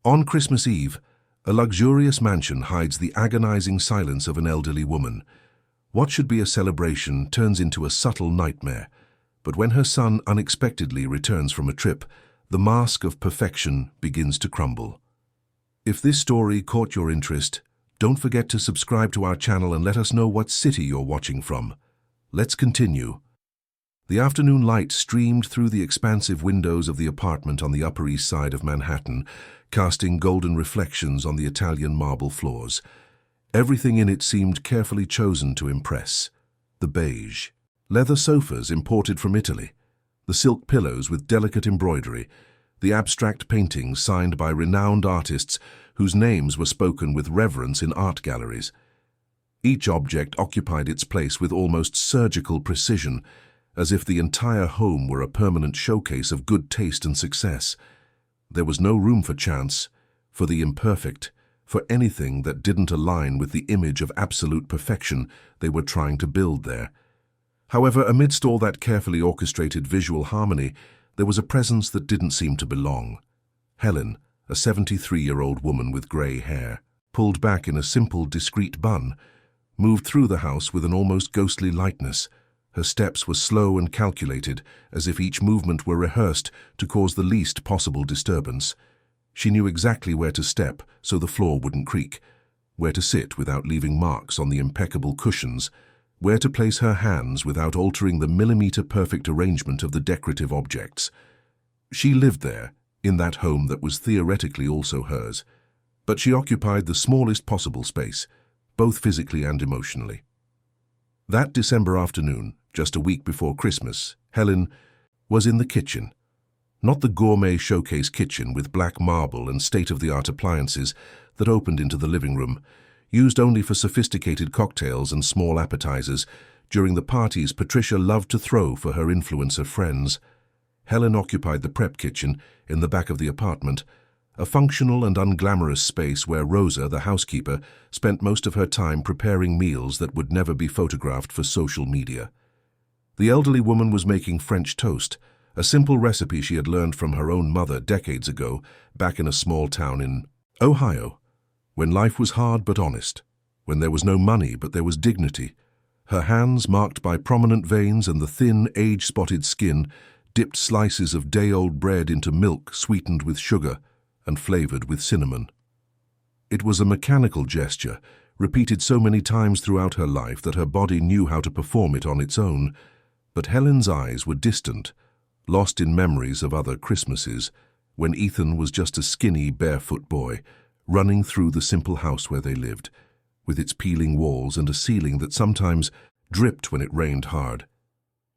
On Christmas Eve, a luxurious mansion hides the agonizing silence of an elderly woman. What should be a celebration turns into a subtle nightmare. But when her son unexpectedly returns from a trip, the mask of perfection begins to crumble. If this story caught your interest, don't forget to subscribe to our channel and let us know what city you're watching from. Let's continue. The afternoon light streamed through the expansive windows of the apartment on the Upper East Side of Manhattan, casting golden reflections on the Italian marble floors. Everything in it seemed carefully chosen to impress. The beige, leather sofas imported from Italy, the silk pillows with delicate embroidery, the abstract paintings signed by renowned artists whose names were spoken with reverence in art galleries. Each object occupied its place with almost surgical precision, as if the entire home were a permanent showcase of good taste and success. There was no room for chance, for the imperfect, for anything that didn't align with the image of absolute perfection they were trying to build there. However, amidst all that carefully orchestrated visual harmony, there was a presence that didn't seem to belong. Helen, a 73-year-old woman with grey hair, pulled back in a simple, discreet bun, moved through the house with an almost ghostly lightness. Her steps were slow and calculated, as if each movement were rehearsed to cause the least possible disturbance. She knew exactly where to step so the floor wouldn't creak, where to sit without leaving marks on the impeccable cushions, where to place her hands without altering the millimeter-perfect arrangement of the decorative objects. She lived there, in that home that was theoretically also hers, but she occupied the smallest possible space, both physically and emotionally. That December afternoon, just a week before Christmas, Helen was in the kitchen. Not the gourmet showcase kitchen with black marble and state-of-the-art appliances that opened into the living room, used only for sophisticated cocktails and small appetizers during the parties Patricia loved to throw for her influencer friends. Helen occupied the prep kitchen in the back of the apartment, a functional and unglamorous space where Rosa, the housekeeper, spent most of her time preparing meals that would never be photographed for social media. The elderly woman was making French toast, a simple recipe she had learned from her own mother decades ago, back in a small town in Ohio, when life was hard but honest, when there was no money but there was dignity. Her hands, marked by prominent veins and the thin, age-spotted skin, dipped slices of day-old bread into milk sweetened with sugar and flavored with cinnamon. It was a mechanical gesture, repeated so many times throughout her life that her body knew how to perform it on its own. But Helen's eyes were distant, lost in memories of other Christmases, when Ethan was just a skinny, barefoot boy, running through the simple house where they lived, with its peeling walls and a ceiling that sometimes dripped when it rained hard.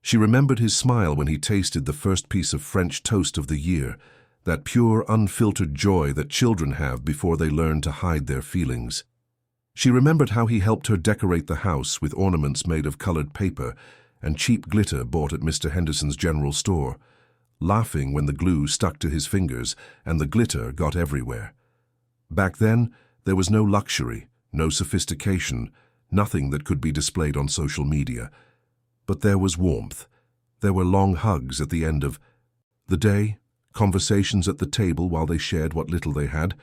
She remembered his smile when he tasted the first piece of French toast of the year, that pure, unfiltered joy that children have before they learn to hide their feelings. She remembered how he helped her decorate the house with ornaments made of colored paper and cheap glitter bought at Mr. Henderson's general store, laughing when the glue stuck to his fingers and the glitter got everywhere. Back then, there was no luxury, no sophistication, nothing that could be displayed on social media. But there was warmth. There were long hugs at the end of the day, conversations at the table while they shared what little they had,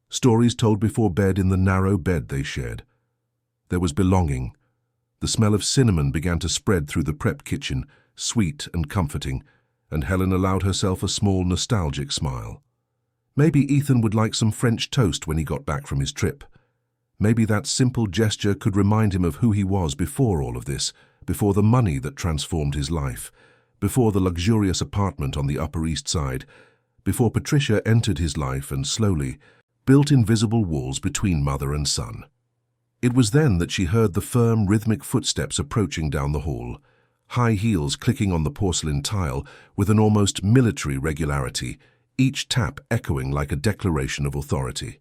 stories told before bed in the narrow bed they shared. There was belonging. The smell of cinnamon began to spread through the prep kitchen, sweet and comforting, and Helen allowed herself a small nostalgic smile. Maybe Ethan would like some French toast when he got back from his trip. Maybe that simple gesture could remind him of who he was before all of this, before the money that transformed his life, before the luxurious apartment on the Upper East Side, before Patricia entered his life and slowly built invisible walls between mother and son. It was then that she heard the firm, rhythmic footsteps approaching down the hall, high heels clicking on the porcelain tile with an almost military regularity, each tap echoing like a declaration of authority.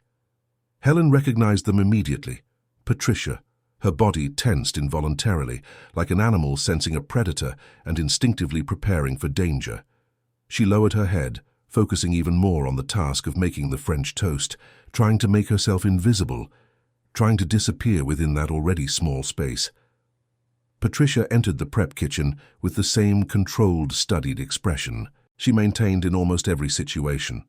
Helen recognized them immediately. Patricia, her body tensed involuntarily, like an animal sensing a predator and instinctively preparing for danger. She lowered her head, focusing even more on the task of making the French toast, trying to make herself invisible, trying to disappear within that already small space. Patricia entered the prep kitchen with the same controlled, studied expression she maintained in almost every situation.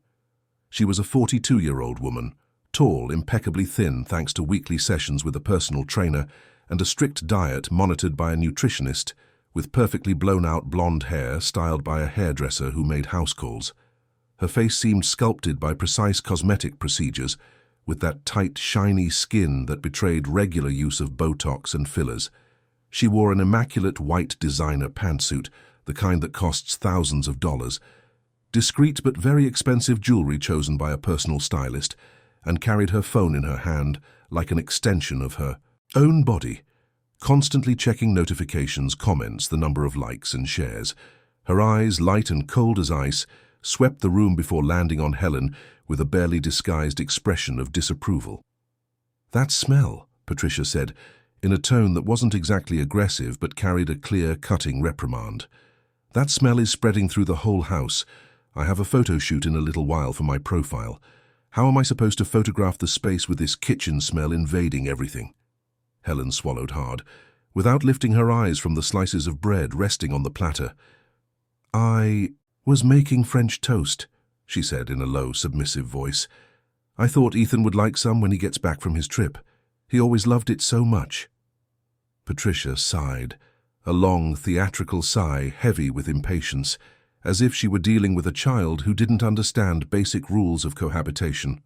She was a 42-year-old woman, tall, impeccably thin thanks to weekly sessions with a personal trainer and a strict diet monitored by a nutritionist, with perfectly blown-out blonde hair styled by a hairdresser who made house calls. Her face seemed sculpted by precise cosmetic procedures, with that tight, shiny skin that betrayed regular use of Botox and fillers. She wore an immaculate white designer pantsuit, the kind that costs thousands of dollars, discreet but very expensive jewelry chosen by a personal stylist, and carried her phone in her hand like an extension of her own body, constantly checking notifications, comments, the number of likes and shares. Her eyes, light and cold as ice, swept the room before landing on Helen with a barely disguised expression of disapproval. "That smell," Patricia said, in a tone that wasn't exactly aggressive but carried a clear, cutting reprimand. "That smell is spreading through the whole house. I have a photo shoot in a little while for my profile. How am I supposed to photograph the space with this kitchen smell invading everything?" Helen swallowed hard, without lifting her eyes from the slices of bread resting on the platter. "I was making French toast," she said in a low, submissive voice. "I thought Ethan would like some when he gets back from his trip. He always loved it so much." Patricia sighed, a long, theatrical sigh heavy with impatience, as if she were dealing with a child who didn't understand basic rules of cohabitation.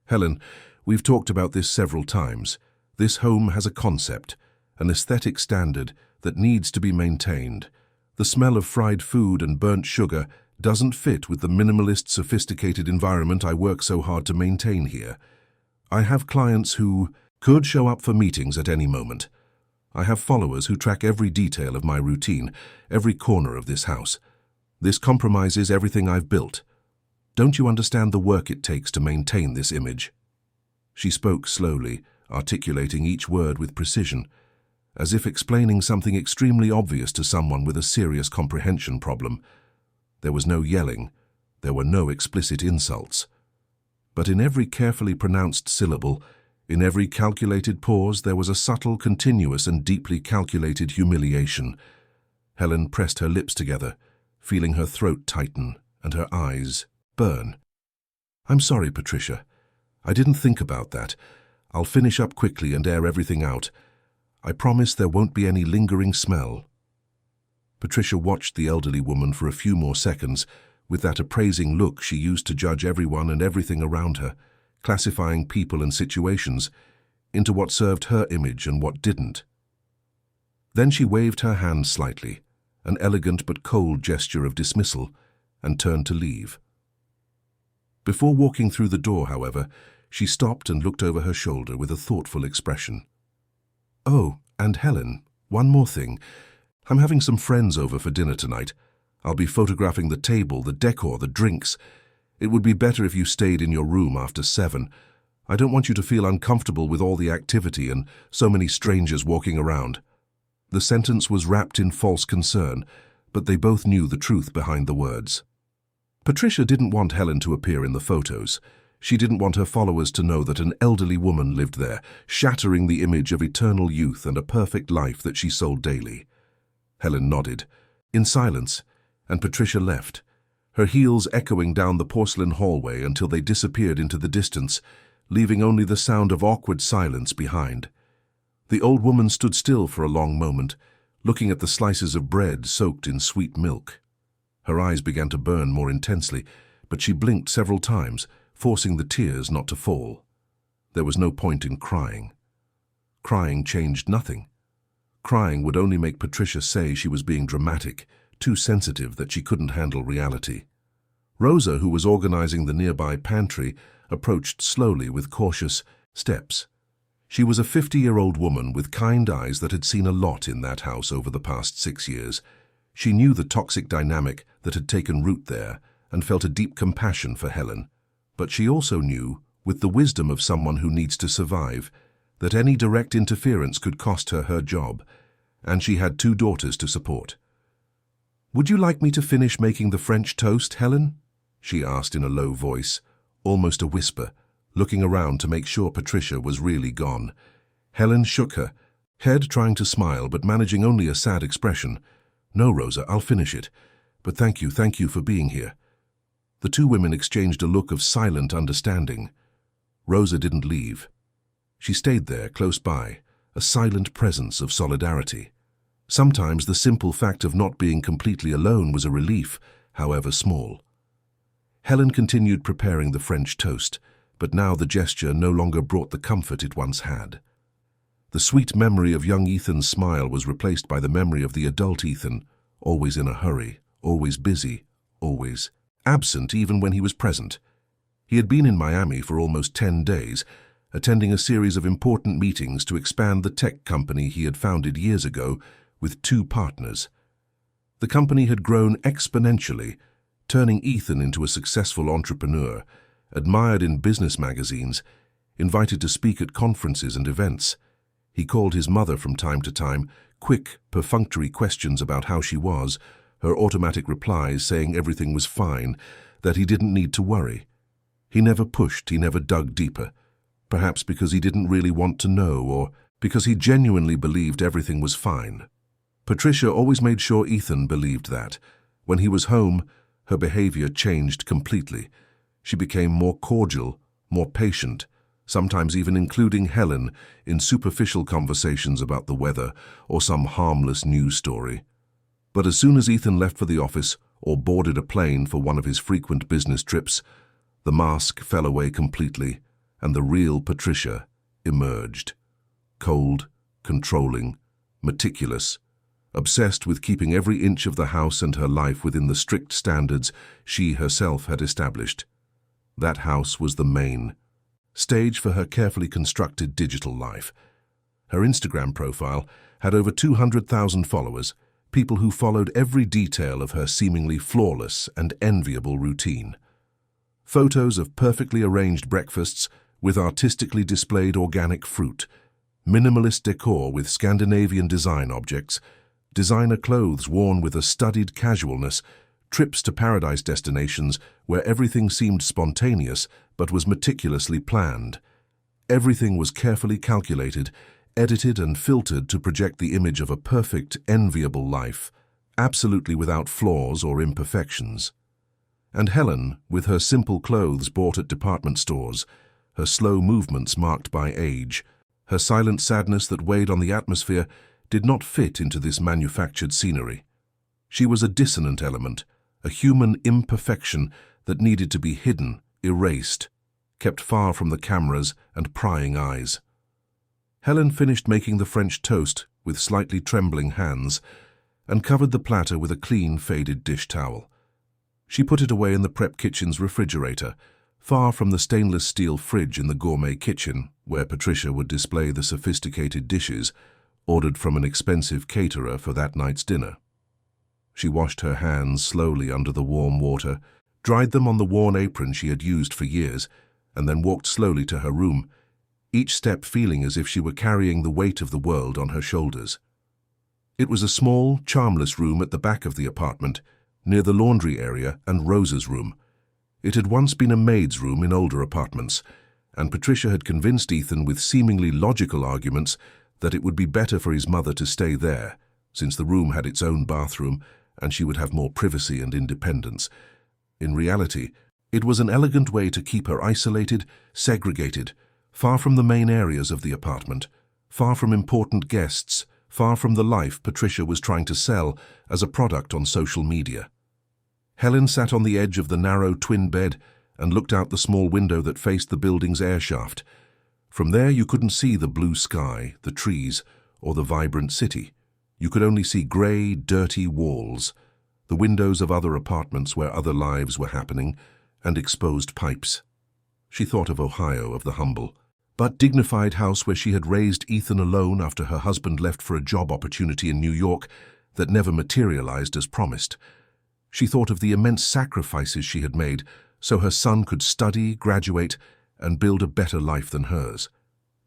"Helen, we've talked about this several times. This home has a concept, an aesthetic standard that needs to be maintained. The smell of fried food and burnt sugar doesn't fit with the minimalist, sophisticated environment I work so hard to maintain here. I have clients who could show up for meetings at any moment. I have followers who track every detail of my routine, every corner of this house. This compromises everything I've built. Don't you understand the work it takes to maintain this image?" She spoke slowly, articulating each word with precision, as if explaining something extremely obvious to someone with a serious comprehension problem. There was no yelling, there were no explicit insults. But in every carefully pronounced syllable, in every calculated pause, there was a subtle, continuous, and deeply calculated humiliation. Helen pressed her lips together, feeling her throat tighten and her eyes burn. "I'm sorry, Patricia. I didn't think about that. I'll finish up quickly and air everything out. I promise there won't be any lingering smell." Patricia watched the elderly woman for a few more seconds, with that appraising look she used to judge everyone and everything around her, classifying people and situations into what served her image and what didn't. Then she waved her hand slightly, an elegant but cold gesture of dismissal, and turned to leave. Before walking through the door, however, she stopped and looked over her shoulder with a thoughtful expression. "Oh, and Helen, one more thing. I'm having some friends over for dinner tonight. I'll be photographing the table, the decor, the drinks. It would be better if you stayed in your room after 7. I don't want you to feel uncomfortable with all the activity and so many strangers walking around." The sentence was wrapped in false concern, but they both knew the truth behind the words. Patricia didn't want Helen to appear in the photos. She didn't want her followers to know that an elderly woman lived there, shattering the image of eternal youth and a perfect life that she sold daily. Helen nodded, in silence, and Patricia left, her heels echoing down the porcelain hallway until they disappeared into the distance, leaving only the sound of awkward silence behind. The old woman stood still for a long moment, looking at the slices of bread soaked in sweet milk. Her eyes began to burn more intensely, but she blinked several times, forcing the tears not to fall. There was no point in crying. Crying changed nothing. Crying would only make Patricia say she was being dramatic, too sensitive that she couldn't handle reality. Rosa, who was organizing the nearby pantry, approached slowly with cautious steps. She was a 50-year-old woman with kind eyes that had seen a lot in that house over the past 6 years. She knew the toxic dynamic that had taken root there and felt a deep compassion for Helen. But she also knew, with the wisdom of someone who needs to survive, that any direct interference could cost her her job, and she had 2 daughters to support. "Would you like me to finish making the French toast, Helen?" she asked in a low voice, almost a whisper, looking around to make sure Patricia was really gone. Helen shook her head, trying to smile but managing only a sad expression. "No, Rosa, I'll finish it. But thank you for being here." The two women exchanged a look of silent understanding. Rosa didn't leave. She stayed there, close by, a silent presence of solidarity. Sometimes the simple fact of not being completely alone was a relief, however small. Helen continued preparing the French toast, but now the gesture no longer brought the comfort it once had. The sweet memory of young Ethan's smile was replaced by the memory of the adult Ethan, always in a hurry, always busy, always absent even when he was present. He had been in Miami for almost 10 days, attending a series of important meetings to expand the tech company he had founded years ago with 2 partners. The company had grown exponentially, turning Ethan into a successful entrepreneur, admired in business magazines, invited to speak at conferences and events. He called his mother from time to time, quick, perfunctory questions about how she was, her automatic replies saying everything was fine, that he didn't need to worry. He never pushed, he never dug deeper, perhaps because he didn't really want to know or because he genuinely believed everything was fine. Patricia always made sure Ethan believed that. When he was home, her behavior changed completely. She became more cordial, more patient, sometimes even including Helen in superficial conversations about the weather or some harmless news story. But as soon as Ethan left for the office or boarded a plane for one of his frequent business trips, the mask fell away completely and the real Patricia emerged. Cold, controlling, meticulous, obsessed with keeping every inch of the house and her life within the strict standards she herself had established. That house was the main stage for her carefully constructed digital life. Her Instagram profile had over 200,000 followers, people who followed every detail of her seemingly flawless and enviable routine. Photos of perfectly arranged breakfasts with artistically displayed organic fruit, minimalist decor with Scandinavian design objects, designer clothes worn with a studied casualness, trips to paradise destinations where everything seemed spontaneous but was meticulously planned. Everything was carefully calculated, edited and filtered to project the image of a perfect, enviable life, absolutely without flaws or imperfections. And Helen, with her simple clothes bought at department stores, her slow movements marked by age, her silent sadness that weighed on the atmosphere, did not fit into this manufactured scenery. She was a dissonant element, a human imperfection that needed to be hidden, erased, kept far from the cameras and prying eyes. Helen finished making the French toast with slightly trembling hands and covered the platter with a clean, faded dish towel. She put it away in the prep kitchen's refrigerator, far from the stainless steel fridge in the gourmet kitchen, where Patricia would display the sophisticated dishes ordered from an expensive caterer for that night's dinner. She washed her hands slowly under the warm water, dried them on the worn apron she had used for years, and then walked slowly to her room, each step feeling as if she were carrying the weight of the world on her shoulders. It was a small, charmless room at the back of the apartment, near the laundry area and Rosa's room. It had once been a maid's room in older apartments, and Patricia had convinced Ethan with seemingly logical arguments that it would be better for his mother to stay there, since the room had its own bathroom and she would have more privacy and independence. In reality, it was an elegant way to keep her isolated, segregated, far from the main areas of the apartment, far from important guests, far from the life Patricia was trying to sell as a product on social media. Helen sat on the edge of the narrow twin bed and looked out the small window that faced the building's air shaft. From there you couldn't see the blue sky, the trees, or the vibrant city. You could only see grey, dirty walls, the windows of other apartments where other lives were happening, and exposed pipes. She thought of Ohio, of the humble, but dignified house where she had raised Ethan alone after her husband left for a job opportunity in New York that never materialized as promised. She thought of the immense sacrifices she had made so her son could study, graduate, and build a better life than hers.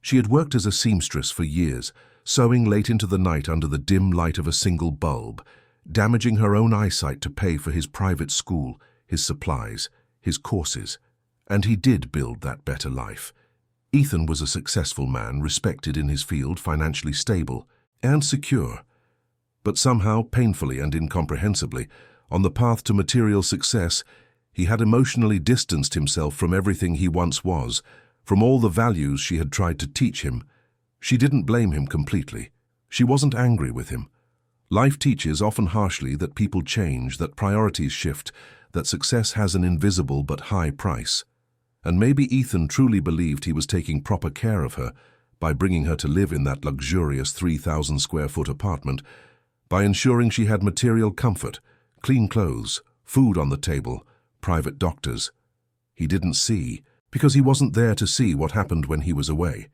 She had worked as a seamstress for years, sewing late into the night under the dim light of a single bulb, damaging her own eyesight to pay for his private school, his supplies, his courses. And he did build that better life. Ethan was a successful man, respected in his field, financially stable and secure. But somehow, painfully and incomprehensibly, on the path to material success, He had emotionally distanced himself from everything he once was, from all the values she had tried to teach him. She didn't blame him completely. She wasn't angry with him. Life teaches often harshly that people change, that priorities shift, that success has an invisible but high price. And maybe Ethan truly believed he was taking proper care of her by bringing her to live in that luxurious 3,000 square foot apartment, by ensuring she had material comfort, clean clothes, food on the table, private doctors. He didn't see, because he wasn't there to see what happened when he was away.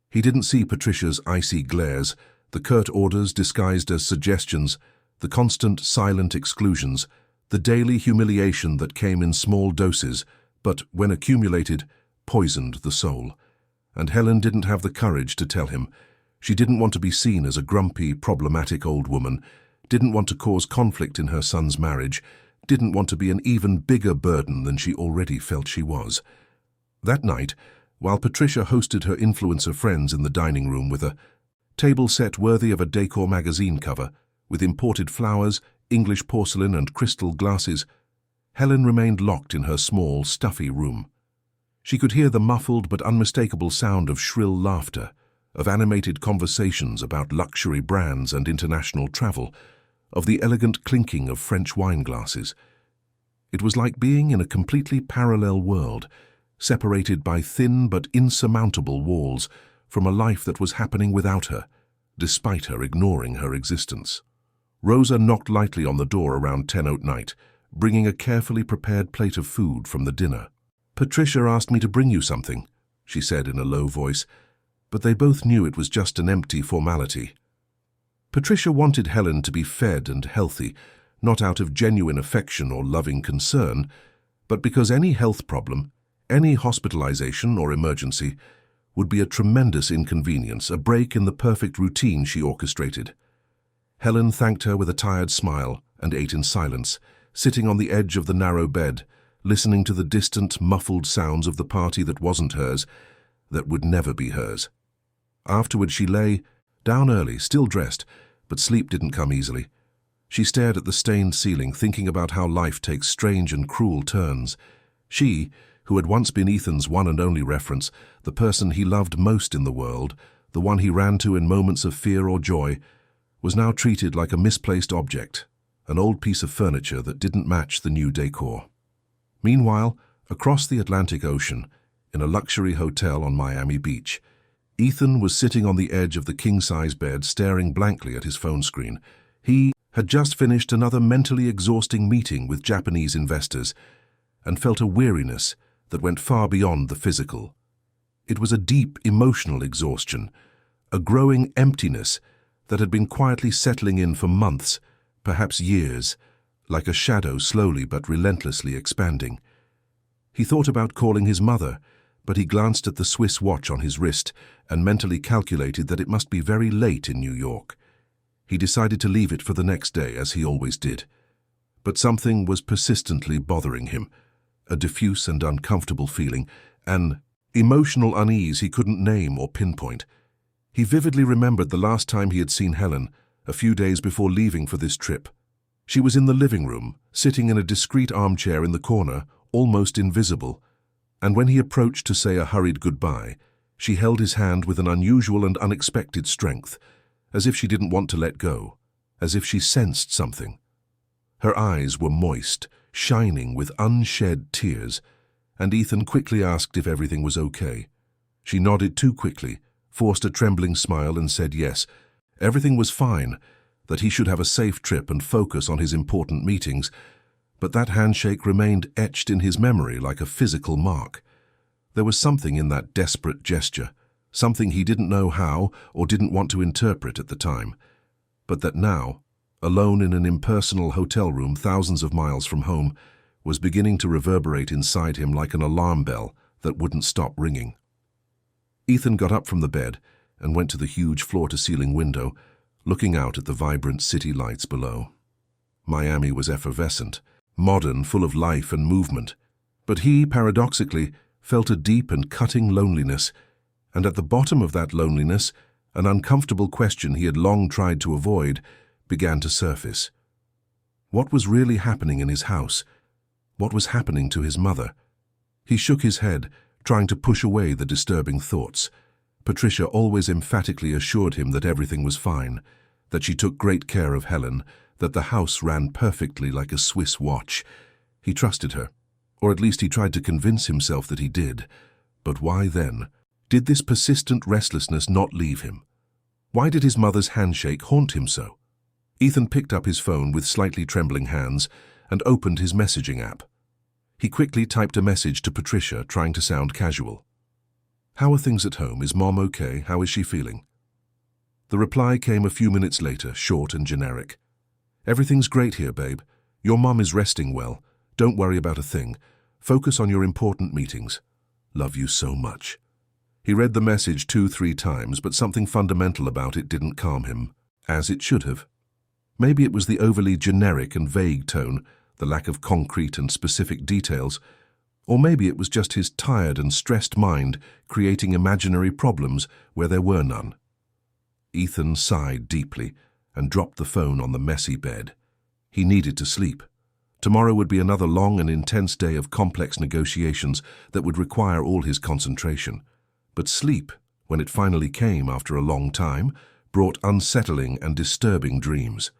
He didn't see Patricia's icy glares, the curt orders disguised as suggestions, the constant silent exclusions, the daily humiliation that came in small doses, but, when accumulated, poisoned the soul. And Helen didn't have the courage to tell him. She didn't want to be seen as a grumpy, problematic old woman, didn't want to cause conflict in her son's marriage, didn't want to be an even bigger burden than she already felt she was. That night, while Patricia hosted her influencer friends in the dining room with a table set worthy of a decor magazine cover, with imported flowers, English porcelain and crystal glasses, Helen remained locked in her small, stuffy room. She could hear the muffled but unmistakable sound of shrill laughter, of animated conversations about luxury brands and international travel, of the elegant clinking of French wine glasses. It was like being in a completely parallel world, separated by thin but insurmountable walls from a life that was happening without her, despite her ignoring her existence. Rosa knocked lightly on the door around 10 at night, bringing a carefully prepared plate of food from the dinner. "Patricia asked me to bring you something," she said in a low voice, but they both knew it was just an empty formality. Patricia wanted Helen to be fed and healthy, not out of genuine affection or loving concern, but because any health problem, any hospitalization or emergency, would be a tremendous inconvenience, a break in the perfect routine she orchestrated. Helen thanked her with a tired smile and ate in silence, sitting on the edge of the narrow bed, listening to the distant, muffled sounds of the party that wasn't hers, that would never be hers. Afterward she lay, down early, still dressed, but sleep didn't come easily. She stared at the stained ceiling, thinking about how life takes strange and cruel turns. She, who had once been Ethan's one and only reference, the person he loved most in the world, the one he ran to in moments of fear or joy, was now treated like a misplaced object, an old piece of furniture that didn't match the new decor. Meanwhile, across the Atlantic Ocean, in a luxury hotel on Miami Beach, Ethan was sitting on the edge of the king-size bed, staring blankly at his phone screen. He had just finished another mentally exhausting meeting with Japanese investors and felt a weariness that went far beyond the physical. It was a deep emotional exhaustion, a growing emptiness that had been quietly settling in for months, perhaps years, like a shadow slowly but relentlessly expanding. He thought about calling his mother, but he glanced at the Swiss watch on his wrist and mentally calculated that it must be very late in New York. He decided to leave it for the next day, as he always did. But something was persistently bothering him, a diffuse and uncomfortable feeling, an emotional unease he couldn't name or pinpoint. He vividly remembered the last time he had seen Helen, a few days before leaving for this trip. She was in the living room, sitting in a discreet armchair in the corner, almost invisible, and when he approached to say a hurried goodbye, she held his hand with an unusual and unexpected strength, as if she didn't want to let go, as if she sensed something. Her eyes were moist, shining with unshed tears, and Ethan quickly asked if everything was okay. She nodded too quickly, forced a trembling smile and said yes, everything was fine, that he should have a safe trip and focus on his important meetings, but that handshake remained etched in his memory like a physical mark. There was something in that desperate gesture, something he didn't know how or didn't want to interpret at the time, but that now, alone in an impersonal hotel room thousands of miles from home, was beginning to reverberate inside him like an alarm bell that wouldn't stop ringing. Ethan got up from the bed and went to the huge floor-to-ceiling window, looking out at the vibrant city lights below. Miami was effervescent, modern, full of life and movement, but he, paradoxically, felt a deep and cutting loneliness, and at the bottom of that loneliness, an uncomfortable question he had long tried to avoid began to surface. What was really happening in his house? What was happening to his mother? He shook his head, trying to push away the disturbing thoughts. Patricia always emphatically assured him that everything was fine, that she took great care of Helen, that the house ran perfectly like a Swiss watch. He trusted her, or at least he tried to convince himself that he did. But why then? Did this persistent restlessness not leave him? Why did his mother's handshake haunt him so? Ethan picked up his phone with slightly trembling hands and opened his messaging app. He quickly typed a message to Patricia, trying to sound casual. "How are things at home? Is Mom okay? How is she feeling?" The reply came a few minutes later, short and generic. "Everything's great here, babe. Your mom is resting well. Don't worry about a thing. Focus on your important meetings. Love you so much." He read the message 2-3 times, but something fundamental about it didn't calm him, as it should have. Maybe it was the overly generic and vague tone, the lack of concrete and specific details, or maybe it was just his tired and stressed mind creating imaginary problems where there were none. Ethan sighed deeply and dropped the phone on the messy bed. He needed to sleep. Tomorrow would be another long and intense day of complex negotiations that would require all his concentration. But sleep, when it finally came after a long time, brought unsettling and disturbing dreams.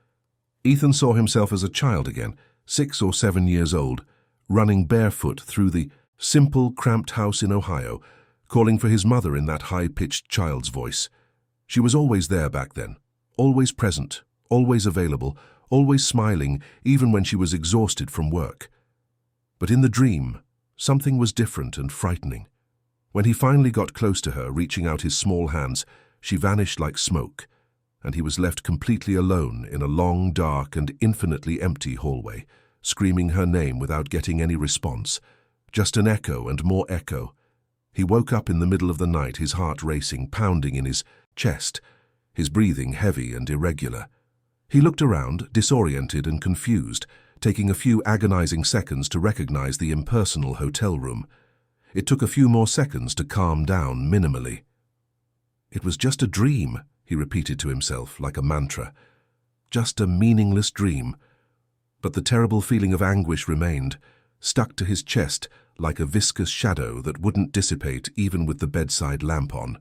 Ethan saw himself as a child again, 6 or 7 years old, running barefoot through the simple, cramped house in Ohio, calling for his mother in that high-pitched child's voice. She was always there back then, always present, always available, always smiling, even when she was exhausted from work. But in the dream, something was different and frightening. When he finally got close to her, reaching out his small hands, she vanished like smoke, and he was left completely alone in a long, dark, and infinitely empty hallway, screaming her name without getting any response, just an echo and more echo. He woke up in the middle of the night, his heart racing, pounding in his chest, his breathing heavy and irregular. He looked around, disoriented and confused, taking a few agonizing seconds to recognize the impersonal hotel room. It took a few more seconds to calm down minimally. "It was just a dream," he repeated to himself like a mantra. Just a meaningless dream. But the terrible feeling of anguish remained, stuck to his chest like a viscous shadow that wouldn't dissipate even with the bedside lamp on.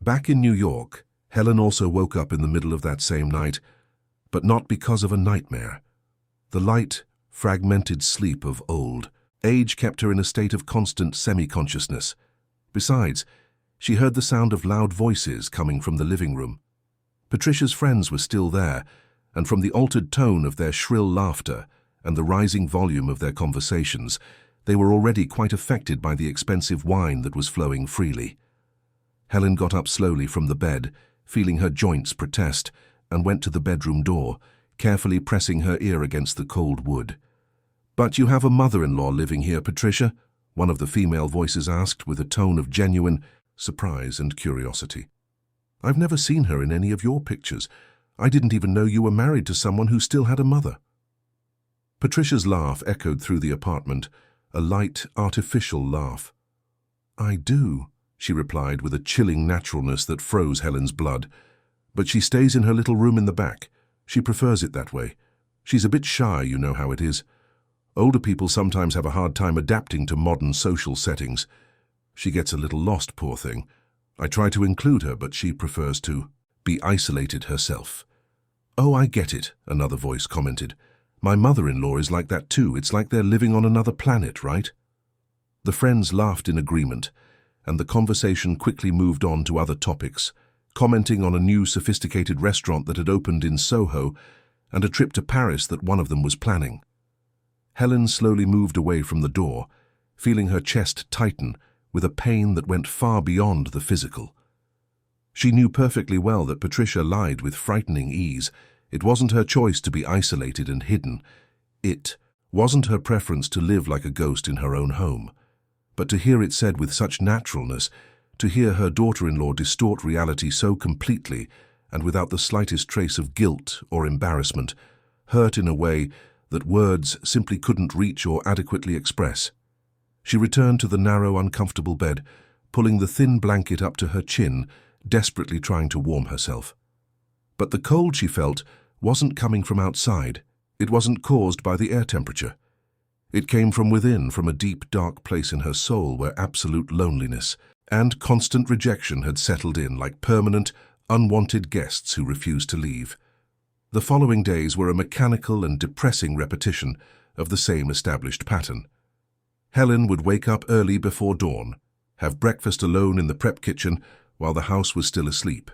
Back in New York, Helen also woke up in the middle of that same night, but not because of a nightmare. The light, fragmented sleep of old. Age kept her in a state of constant semi-consciousness. Besides, she heard the sound of loud voices coming from the living room. Patricia's friends were still there, and from the altered tone of their shrill laughter and the rising volume of their conversations, they were already quite affected by the expensive wine that was flowing freely. Helen got up slowly from the bed, feeling her joints protest, and went to the bedroom door, carefully pressing her ear against the cold wood. "But you have a mother-in-law living here, Patricia?" one of the female voices asked with a tone of genuine surprise and curiosity. "I've never seen her in any of your pictures. I didn't even know you were married to someone who still had a mother." Patricia's laugh echoed through the apartment, a light, artificial laugh. "I do," she replied with a chilling naturalness that froze Helen's blood. "But she stays in her little room in the back. She prefers it that way. She's a bit shy, you know how it is. Older people sometimes have a hard time adapting to modern social settings. She gets a little lost, poor thing. I try to include her, but she prefers to be isolated herself." "Oh, I get it," another voice commented. "My mother-in-law is like that too. It's like they're living on another planet, right?" The friends laughed in agreement, and the conversation quickly moved on to other topics, commenting on a new sophisticated restaurant that had opened in Soho and a trip to Paris that one of them was planning. Helen slowly moved away from the door, feeling her chest tighten with a pain that went far beyond the physical. She knew perfectly well that Patricia lied with frightening ease. It wasn't her choice to be isolated and hidden. It wasn't her preference to live like a ghost in her own home. But to hear it said with such naturalness, to hear her daughter-in-law distort reality so completely and without the slightest trace of guilt or embarrassment, hurt in a way that words simply couldn't reach or adequately express. She returned to the narrow, uncomfortable bed, pulling the thin blanket up to her chin, desperately trying to warm herself. But the cold she felt wasn't coming from outside. It wasn't caused by the air temperature. It came from within, from a deep, dark place in her soul where absolute loneliness and constant rejection had settled in like permanent, unwanted guests who refused to leave. The following days were a mechanical and depressing repetition of the same established pattern. Helen would wake up early before dawn, have breakfast alone in the prep kitchen while the house was still asleep,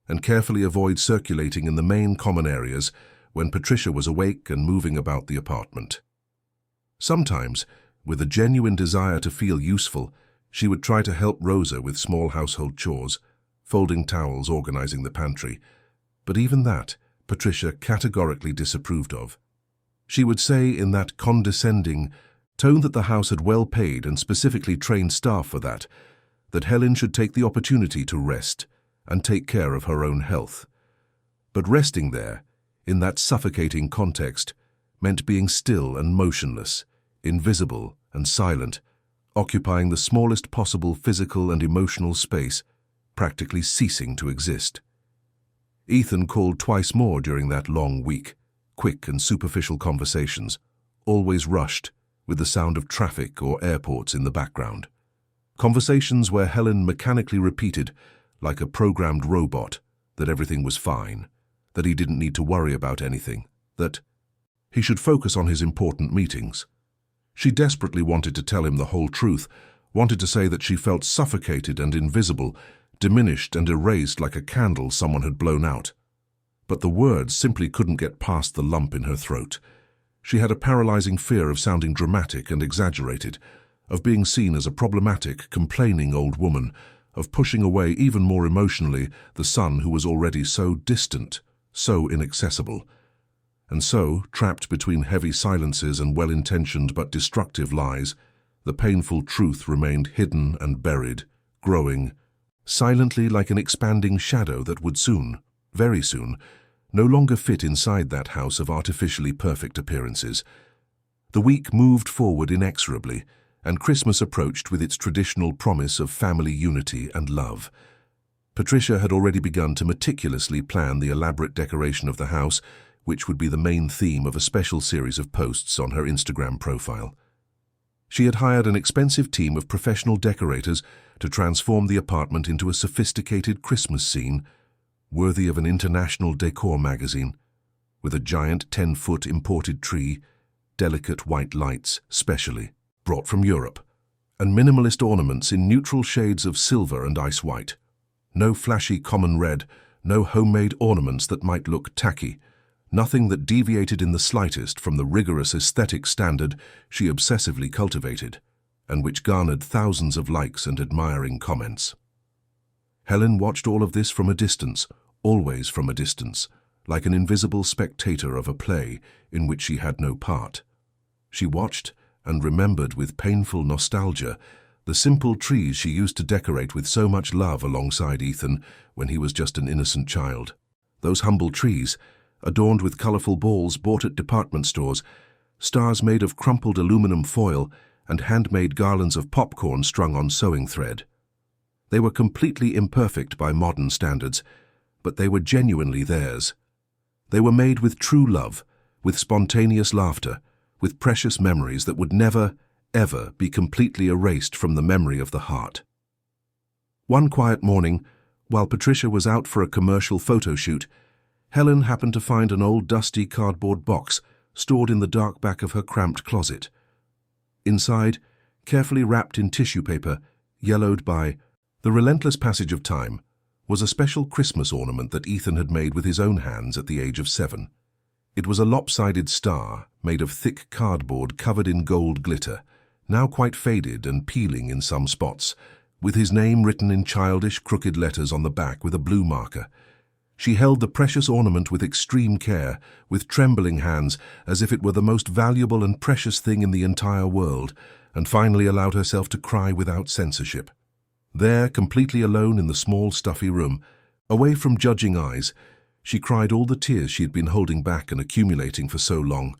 and carefully avoid circulating in the main common areas when Patricia was awake and moving about the apartment. Sometimes, with a genuine desire to feel useful, she would try to help Rosa with small household chores, folding towels, organizing the pantry, but even that Patricia categorically disapproved of. She would say in that condescending tone that the house had well paid and specifically trained staff for that Helen should take the opportunity to rest and take care of her own health. But resting there, in that suffocating context, meant being still and motionless, invisible and silent, occupying the smallest possible physical and emotional space, practically ceasing to exist. Ethan called twice more during that long week, quick and superficial conversations, always rushed, with the sound of traffic or airports in the background. Conversations where Helen mechanically repeated, like a programmed robot, that everything was fine, that he didn't need to worry about anything, that he should focus on his important meetings. She desperately wanted to tell him the whole truth, wanted to say that she felt suffocated and invisible, diminished and erased like a candle someone had blown out. But the words simply couldn't get past the lump in her throat. She had a paralyzing fear of sounding dramatic and exaggerated, of being seen as a problematic, complaining old woman, of pushing away even more emotionally the son who was already so distant, so inaccessible. And so, trapped between heavy silences and well-intentioned but destructive lies, the painful truth remained hidden and buried, growing, silently like an expanding shadow that would soon, very soon, no longer fit inside that house of artificially perfect appearances. The week moved forward inexorably, and Christmas approached with its traditional promise of family unity and love. Patricia had already begun to meticulously plan the elaborate decoration of the house, which would be the main theme of a special series of posts on her Instagram profile. She had hired an expensive team of professional decorators to transform the apartment into a sophisticated Christmas scene, worthy of an international decor magazine, with a giant 10-foot imported tree, delicate white lights, specially brought from Europe, and minimalist ornaments in neutral shades of silver and ice white. No flashy common red, no homemade ornaments that might look tacky, nothing that deviated in the slightest from the rigorous aesthetic standard she obsessively cultivated, and which garnered thousands of likes and admiring comments. Helen watched all of this from a distance, always from a distance, like an invisible spectator of a play in which she had no part. She watched and remembered with painful nostalgia the simple trees she used to decorate with so much love alongside Ethan when he was just an innocent child. Those humble trees, adorned with colorful balls bought at department stores, stars made of crumpled aluminum foil, and handmade garlands of popcorn strung on sewing thread. They were completely imperfect by modern standards, but they were genuinely theirs. They were made with true love, with spontaneous laughter, with precious memories that would never, ever be completely erased from the memory of the heart. One quiet morning, while Patricia was out for a commercial photo shoot, Helen happened to find an old dusty cardboard box stored in the dark back of her cramped closet. Inside, carefully wrapped in tissue paper, yellowed by the relentless passage of time, was a special Christmas ornament that Ethan had made with his own hands at the age of 7. It was a lopsided star made of thick cardboard covered in gold glitter, now quite faded and peeling in some spots, with his name written in childish, crooked letters on the back with a blue marker. She held the precious ornament with extreme care, with trembling hands, as if it were the most valuable and precious thing in the entire world, and finally allowed herself to cry without censorship. There, completely alone in the small, stuffy room, away from judging eyes, she cried all the tears she had been holding back and accumulating for so long,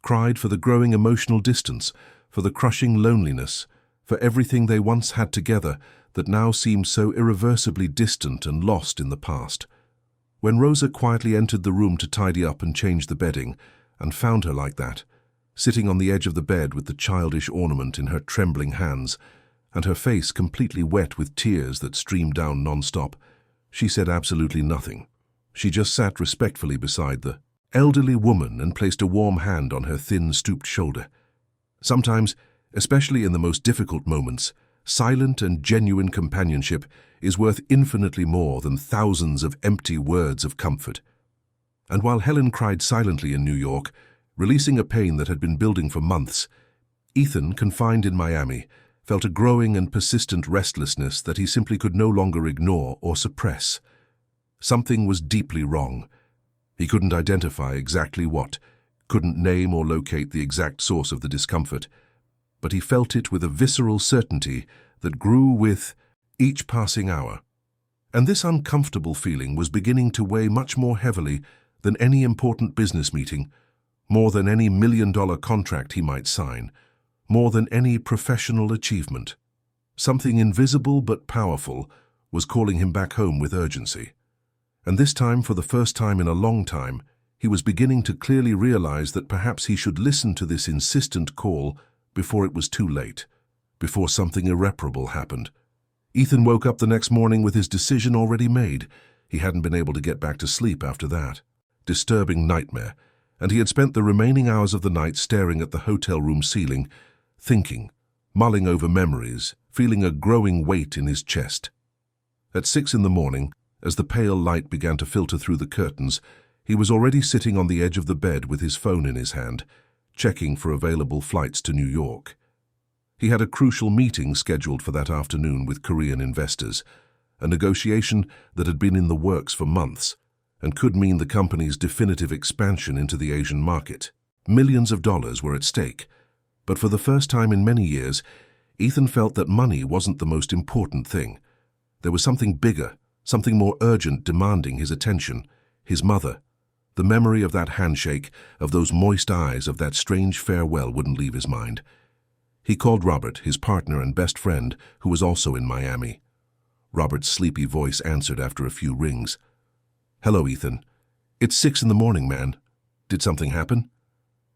cried for the growing emotional distance, for the crushing loneliness, for everything they once had together that now seemed so irreversibly distant and lost in the past. When Rosa quietly entered the room to tidy up and change the bedding, and found her like that, sitting on the edge of the bed with the childish ornament in her trembling hands, and her face completely wet with tears that streamed down non-stop. She said absolutely nothing. She just sat respectfully beside the elderly woman and placed a warm hand on her thin, stooped shoulder. Sometimes, especially in the most difficult moments, silent and genuine companionship is worth infinitely more than thousands of empty words of comfort. And while Helen cried silently in New York, releasing a pain that had been building for months, Ethan, confined in Miami, felt a growing and persistent restlessness that he simply could no longer ignore or suppress. Something was deeply wrong. He couldn't identify exactly what, couldn't name or locate the exact source of the discomfort, but he felt it with a visceral certainty that grew with each passing hour. And this uncomfortable feeling was beginning to weigh much more heavily than any important business meeting, more than any million-dollar contract he might sign, more than any professional achievement. Something invisible but powerful was calling him back home with urgency. And this time, for the first time in a long time, he was beginning to clearly realize that perhaps he should listen to this insistent call before it was too late, before something irreparable happened. Ethan woke up the next morning with his decision already made. He hadn't been able to get back to sleep after that disturbing nightmare, and he had spent the remaining hours of the night staring at the hotel room ceiling, thinking, mulling over memories, feeling a growing weight in his chest. At 6 in the morning, as the pale light began to filter through the curtains, he was already sitting on the edge of the bed with his phone in his hand, checking for available flights to New York. He had a crucial meeting scheduled for that afternoon with Korean investors, a negotiation that had been in the works for months and could mean the company's definitive expansion into the Asian market. Millions of dollars were at stake, but for the first time in many years, Ethan felt that money wasn't the most important thing. There was something bigger, something more urgent demanding his attention: his mother. The memory of that handshake, of those moist eyes, of that strange farewell wouldn't leave his mind. He called Robert, his partner and best friend, who was also in Miami. Robert's sleepy voice answered after a few rings. "Hello, Ethan. It's 6 in the morning, man. Did something happen?"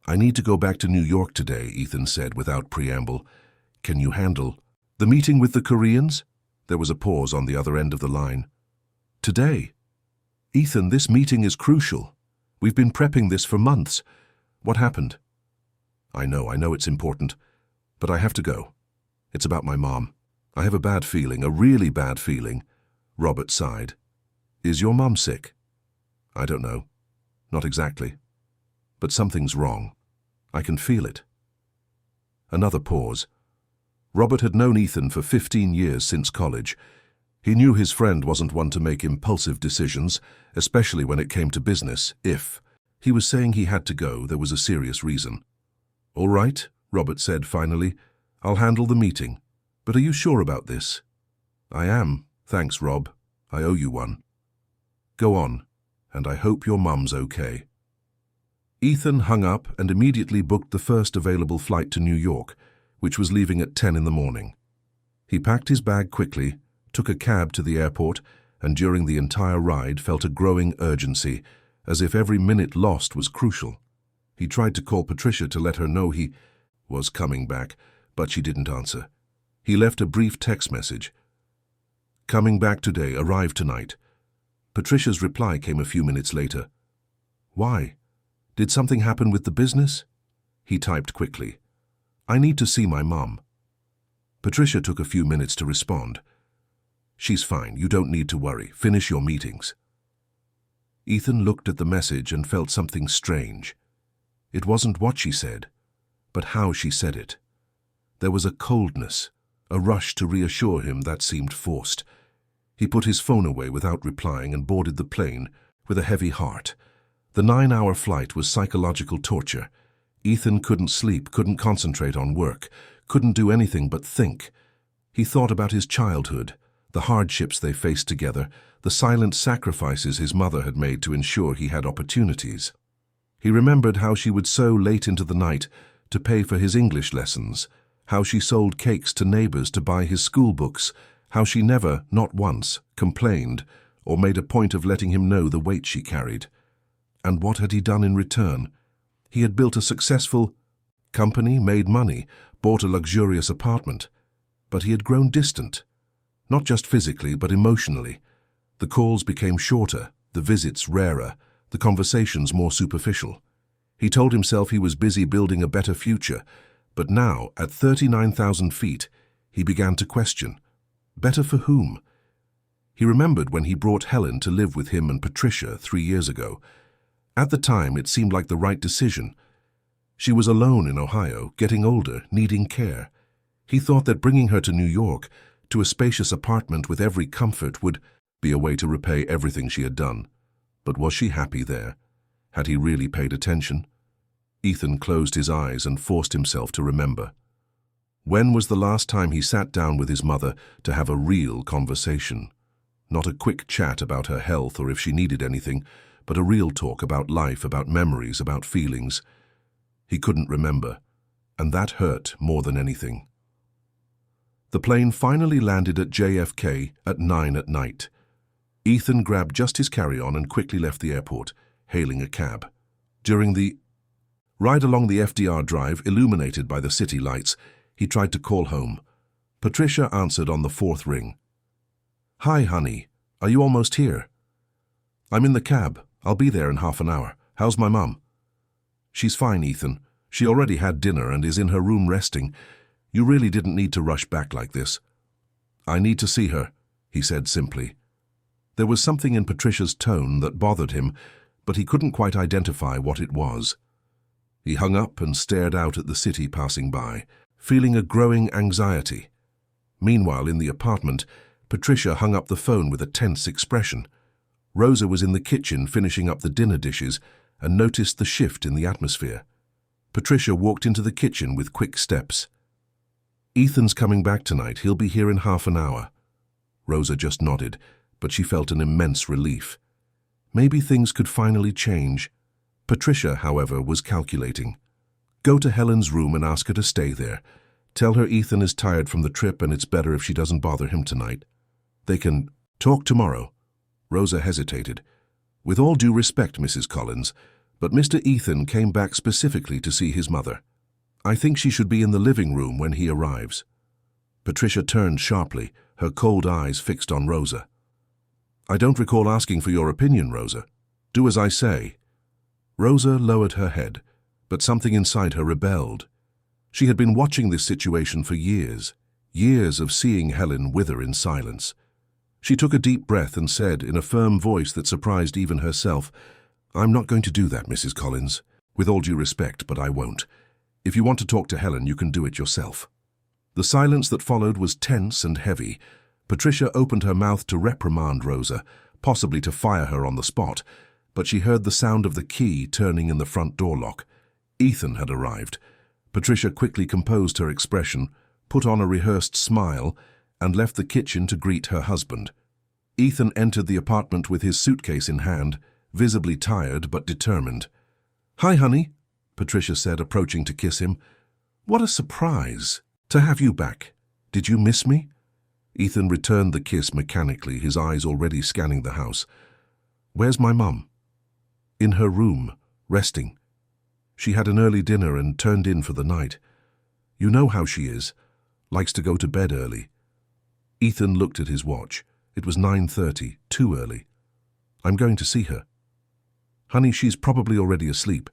"I need to go back to New York today," Ethan said without preamble. "Can you handle the meeting with the Koreans?" There was a pause on the other end of the line. "Today?" "Ethan, this meeting is crucial. We've been prepping this for months. What happened?" I know it's important, but I have to go. It's about my mom. I have a bad feeling, a really bad feeling." Robert sighed. "Is your mom sick?" "I don't know. Not exactly. But something's wrong. I can feel it." Another pause. Robert had known Ethan for 15 years since college. He knew his friend wasn't one to make impulsive decisions, especially when it came to business. If he was saying he had to go, there was a serious reason. "All right," Robert said finally. "I'll handle the meeting. But are you sure about this?" "I am. Thanks, Rob. I owe you one." "Go on, and I hope your mum's okay." Ethan hung up and immediately booked the first available flight to New York, which was leaving at 10 in the morning. He packed his bag quickly, took a cab to the airport, and during the entire ride felt a growing urgency, as if every minute lost was crucial. He tried to call Patricia to let her know he was coming back, but she didn't answer. He left a brief text message. "Coming back today, arrive tonight." Patricia's reply came a few minutes later. "Why? Did something happen with the business?" He typed quickly. "I need to see my mom." Patricia took a few minutes to respond. "She's fine, you don't need to worry. Finish your meetings." Ethan looked at the message and felt something strange. It wasn't what she said, but how she said it. There was a coldness, a rush to reassure him that seemed forced. He put his phone away without replying and boarded the plane with a heavy heart. The 9-hour flight was psychological torture. Ethan couldn't sleep, couldn't concentrate on work, couldn't do anything but think. He thought about his childhood, the hardships they faced together, the silent sacrifices his mother had made to ensure he had opportunities. He remembered how she would sew late into the night to pay for his English lessons, how she sold cakes to neighbors to buy his school books, how she never, not once, complained or made a point of letting him know the weight she carried. And what had he done in return? He had built a successful, company, made money, bought a luxurious apartment. But he had grown distant. Not just physically, but emotionally. The calls became shorter, the visits rarer, the conversations more superficial. He told himself he was busy building a better future, but now, at 39,000 feet, he began to question. Better for whom? He remembered when he brought Helen to live with him and Patricia 3 years ago. At the time, it seemed like the right decision. She was alone in Ohio, getting older, needing care. He thought that bringing her to New York, to a spacious apartment with every comfort, would be a way to repay everything she had done. But was she happy there? Had he really paid attention? Ethan closed his eyes and forced himself to remember. When was the last time he sat down with his mother to have a real conversation? Not a quick chat about her health or if she needed anything, but a real talk about life, about memories, about feelings. He couldn't remember, and that hurt more than anything. The plane finally landed at JFK at 9 at night. Ethan grabbed just his carry-on and quickly left the airport, hailing a cab. During the ride along the FDR Drive, illuminated by the city lights, he tried to call home. Patricia answered on the 4th ring. "Hi, honey. Are you almost here?" "I'm in the cab. I'll be there in half an hour. How's my mum?" "She's fine, Ethan. She already had dinner and is in her room resting. You really didn't need to rush back like this." "I need to see her," he said simply. There was something in Patricia's tone that bothered him, but he couldn't quite identify what it was. He hung up and stared out at the city passing by, feeling a growing anxiety. Meanwhile, in the apartment, Patricia hung up the phone with a tense expression. Rosa was in the kitchen finishing up the dinner dishes and noticed the shift in the atmosphere. Patricia walked into the kitchen with quick steps. "Ethan's coming back tonight. He'll be here in half an hour." Rosa just nodded, but she felt an immense relief. Maybe things could finally change. Patricia, however, was calculating. Go to Helen's room and ask her to stay there. Tell her Ethan is tired from the trip and it's better if she doesn't bother him tonight. They can talk tomorrow. Rosa hesitated. "With all due respect, Mrs. Collins, but Mr. Ethan came back specifically to see his mother. I think she should be in the living room when he arrives." Patricia turned sharply, her cold eyes fixed on Rosa. "I don't recall asking for your opinion, Rosa. Do as I say." Rosa lowered her head, but something inside her rebelled. She had been watching this situation for years, years of seeing Helen wither in silence. She took a deep breath and said, in a firm voice that surprised even herself, "I'm not going to do that, Mrs. Collins. With all due respect, but I won't. If you want to talk to Helen, you can do it yourself." The silence that followed was tense and heavy. Patricia opened her mouth to reprimand Rosa, possibly to fire her on the spot, but she heard the sound of the key turning in the front door lock. Ethan had arrived. Patricia quickly composed her expression, put on a rehearsed smile, and left the kitchen to greet her husband. Ethan entered the apartment with his suitcase in hand, visibly tired but determined. "Hi, honey," Patricia said, approaching to kiss him. "What a surprise to have you back. Did you miss me?" Ethan returned the kiss mechanically, his eyes already scanning the house. "Where's my mum?" "In her room, resting. She had an early dinner and turned in for the night. You know how she is, likes to go to bed early." Ethan looked at his watch. It was 9:30, too early. "I'm going to see her." "Honey, she's probably already asleep.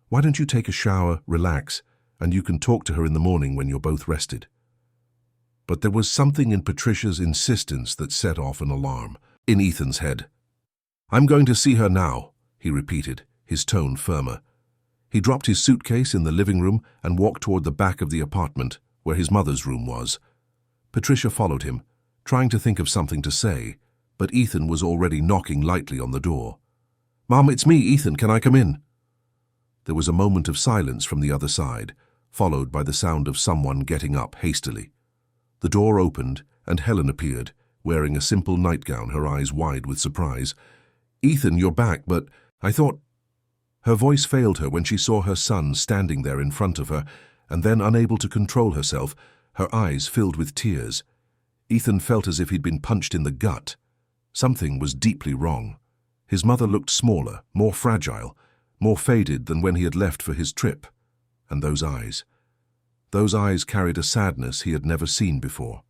Why don't you take a shower, relax, and you can talk to her in the morning when you're both rested." But there was something in Patricia's insistence that set off an alarm in Ethan's head. "I'm going to see her now," he repeated, his tone firmer. He dropped his suitcase in the living room and walked toward the back of the apartment, where his mother's room was. Patricia followed him, trying to think of something to say, but Ethan was already knocking lightly on the door. "Mom, it's me, Ethan. Can I come in?" There was a moment of silence from the other side, followed by the sound of someone getting up hastily. The door opened, and Helen appeared, wearing a simple nightgown, her eyes wide with surprise. "Ethan, you're back, but I thought—" Her voice failed her when she saw her son standing there in front of her, and then, unable to control herself, her eyes filled with tears. Ethan felt as if he'd been punched in the gut. Something was deeply wrong. His mother looked smaller, more fragile, more faded than when he had left for his trip. And those eyes. Those eyes carried a sadness he had never seen before.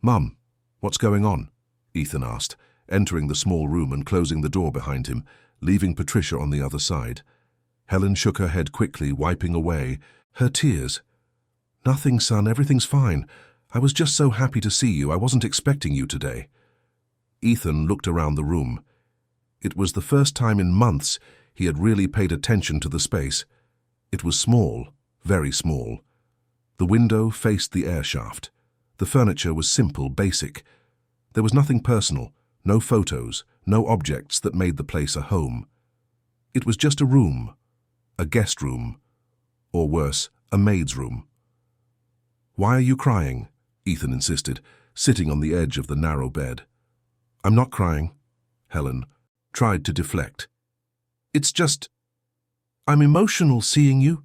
"Mum, what's going on?" Ethan asked, entering the small room and closing the door behind him, leaving Patricia on the other side. Helen shook her head quickly, wiping away her tears. "Nothing, son, everything's fine. I was just so happy to see you. I wasn't expecting you today." Ethan looked around the room. It was the first time in months he had really paid attention to the space. It was small, very small. The window faced the air shaft. The furniture was simple, basic. There was nothing personal, no photos, no objects that made the place a home. It was just a room, a guest room, or worse, a maid's room. "Why are you crying?" Ethan insisted, sitting on the edge of the narrow bed. "I'm not crying," Helen tried to deflect. "It's just, I'm emotional seeing you."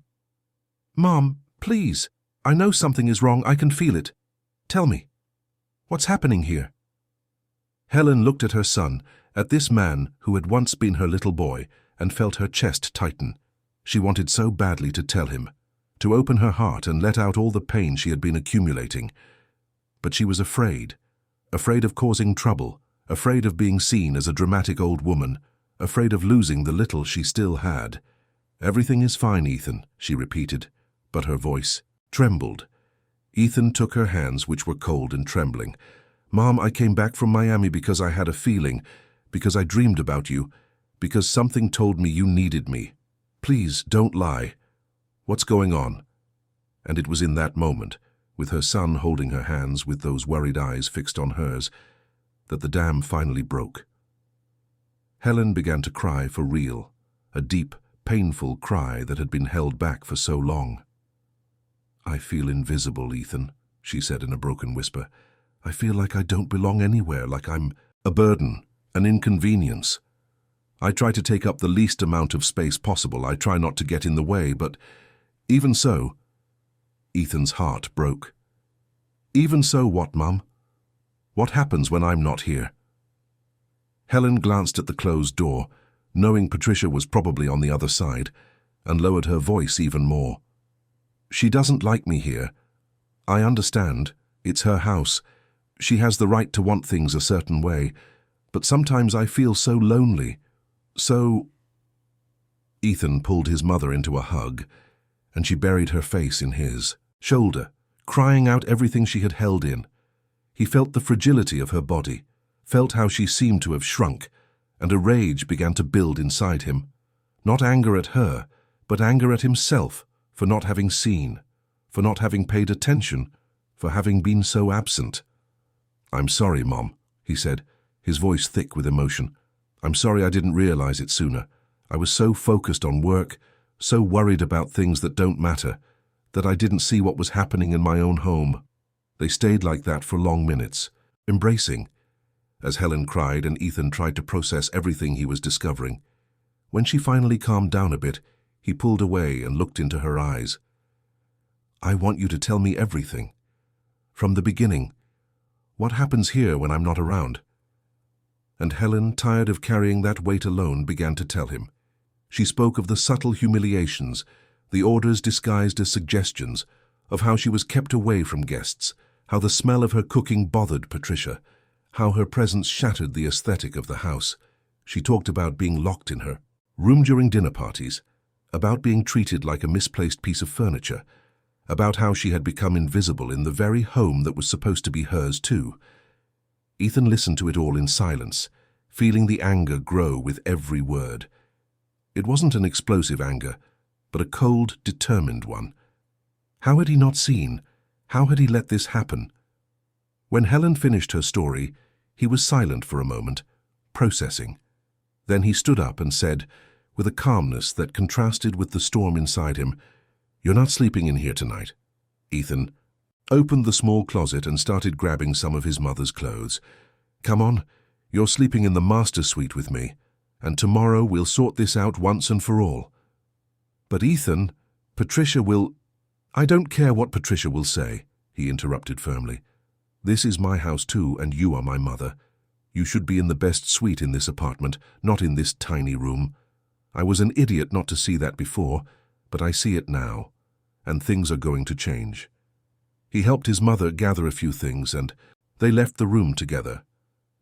"Mom, please, I know something is wrong. I can feel it. Tell me, what's happening here?" Helen looked at her son, at this man who had once been her little boy, and felt her chest tighten. She wanted so badly to tell him, to open her heart and let out all the pain she had been accumulating. But she was afraid of causing trouble, afraid of being seen as a dramatic old woman, afraid of losing the little she still had. "Everything is fine, Ethan," she repeated, but her voice trembled. Ethan took her hands, which were cold and trembling. "Mom, I came back from Miami because I had a feeling, because I dreamed about you, because something told me you needed me. Please, don't lie. What's going on?" And it was in that moment, with her son holding her hands with those worried eyes fixed on hers, that the dam finally broke. Helen began to cry for real, a deep, painful cry that had been held back for so long. "I feel invisible, Ethan," she said in a broken whisper. "I feel like I don't belong anywhere, like I'm a burden, an inconvenience. I try to take up the least amount of space possible. I try not to get in the way, but even so..." Ethan's heart broke. "Even so what, Mum? What happens when I'm not here?" Helen glanced at the closed door, knowing Patricia was probably on the other side, and lowered her voice even more. "She doesn't like me here. I understand. It's her house. She has the right to want things a certain way. But sometimes I feel so lonely. So..." Ethan pulled his mother into a hug, and she buried her face in his shoulder, crying out everything she had held in. He felt the fragility of her body, felt how she seemed to have shrunk, and a rage began to build inside him. Not anger at her, but anger at himself for not having seen, for not having paid attention, for having been so absent. "I'm sorry, Mom," he said, his voice thick with emotion. "I'm sorry I didn't realize it sooner. I was so focused on work, so worried about things that don't matter, that I didn't see what was happening in my own home." They stayed like that for long minutes, embracing, as Helen cried and Ethan tried to process everything he was discovering. When she finally calmed down a bit, he pulled away and looked into her eyes. "I want you to tell me everything. From the beginning. What happens here when I'm not around?" And Helen, tired of carrying that weight alone, began to tell him. She spoke of the subtle humiliations, the orders disguised as suggestions, of how she was kept away from guests, how the smell of her cooking bothered Patricia, how her presence shattered the aesthetic of the house. She talked about being locked in her room during dinner parties, about being treated like a misplaced piece of furniture, about how she had become invisible in the very home that was supposed to be hers too. Ethan listened to it all in silence, feeling the anger grow with every word. It wasn't an explosive anger, but a cold, determined one. How had he not seen? How had he let this happen? When Helen finished her story, he was silent for a moment, processing. Then he stood up and said, with a calmness that contrasted with the storm inside him, "You're not sleeping in here tonight." Ethan opened the small closet and started grabbing some of his mother's clothes. "Come on, you're sleeping in the master suite with me, and tomorrow we'll sort this out once and for all." "But Ethan, Patricia will..." "I don't care what Patricia will say," he interrupted firmly. "This is my house too, and you are my mother. You should be in the best suite in this apartment, not in this tiny room. I was an idiot not to see that before, but I see it now, and things are going to change. He helped his mother gather a few things, and they left the room together.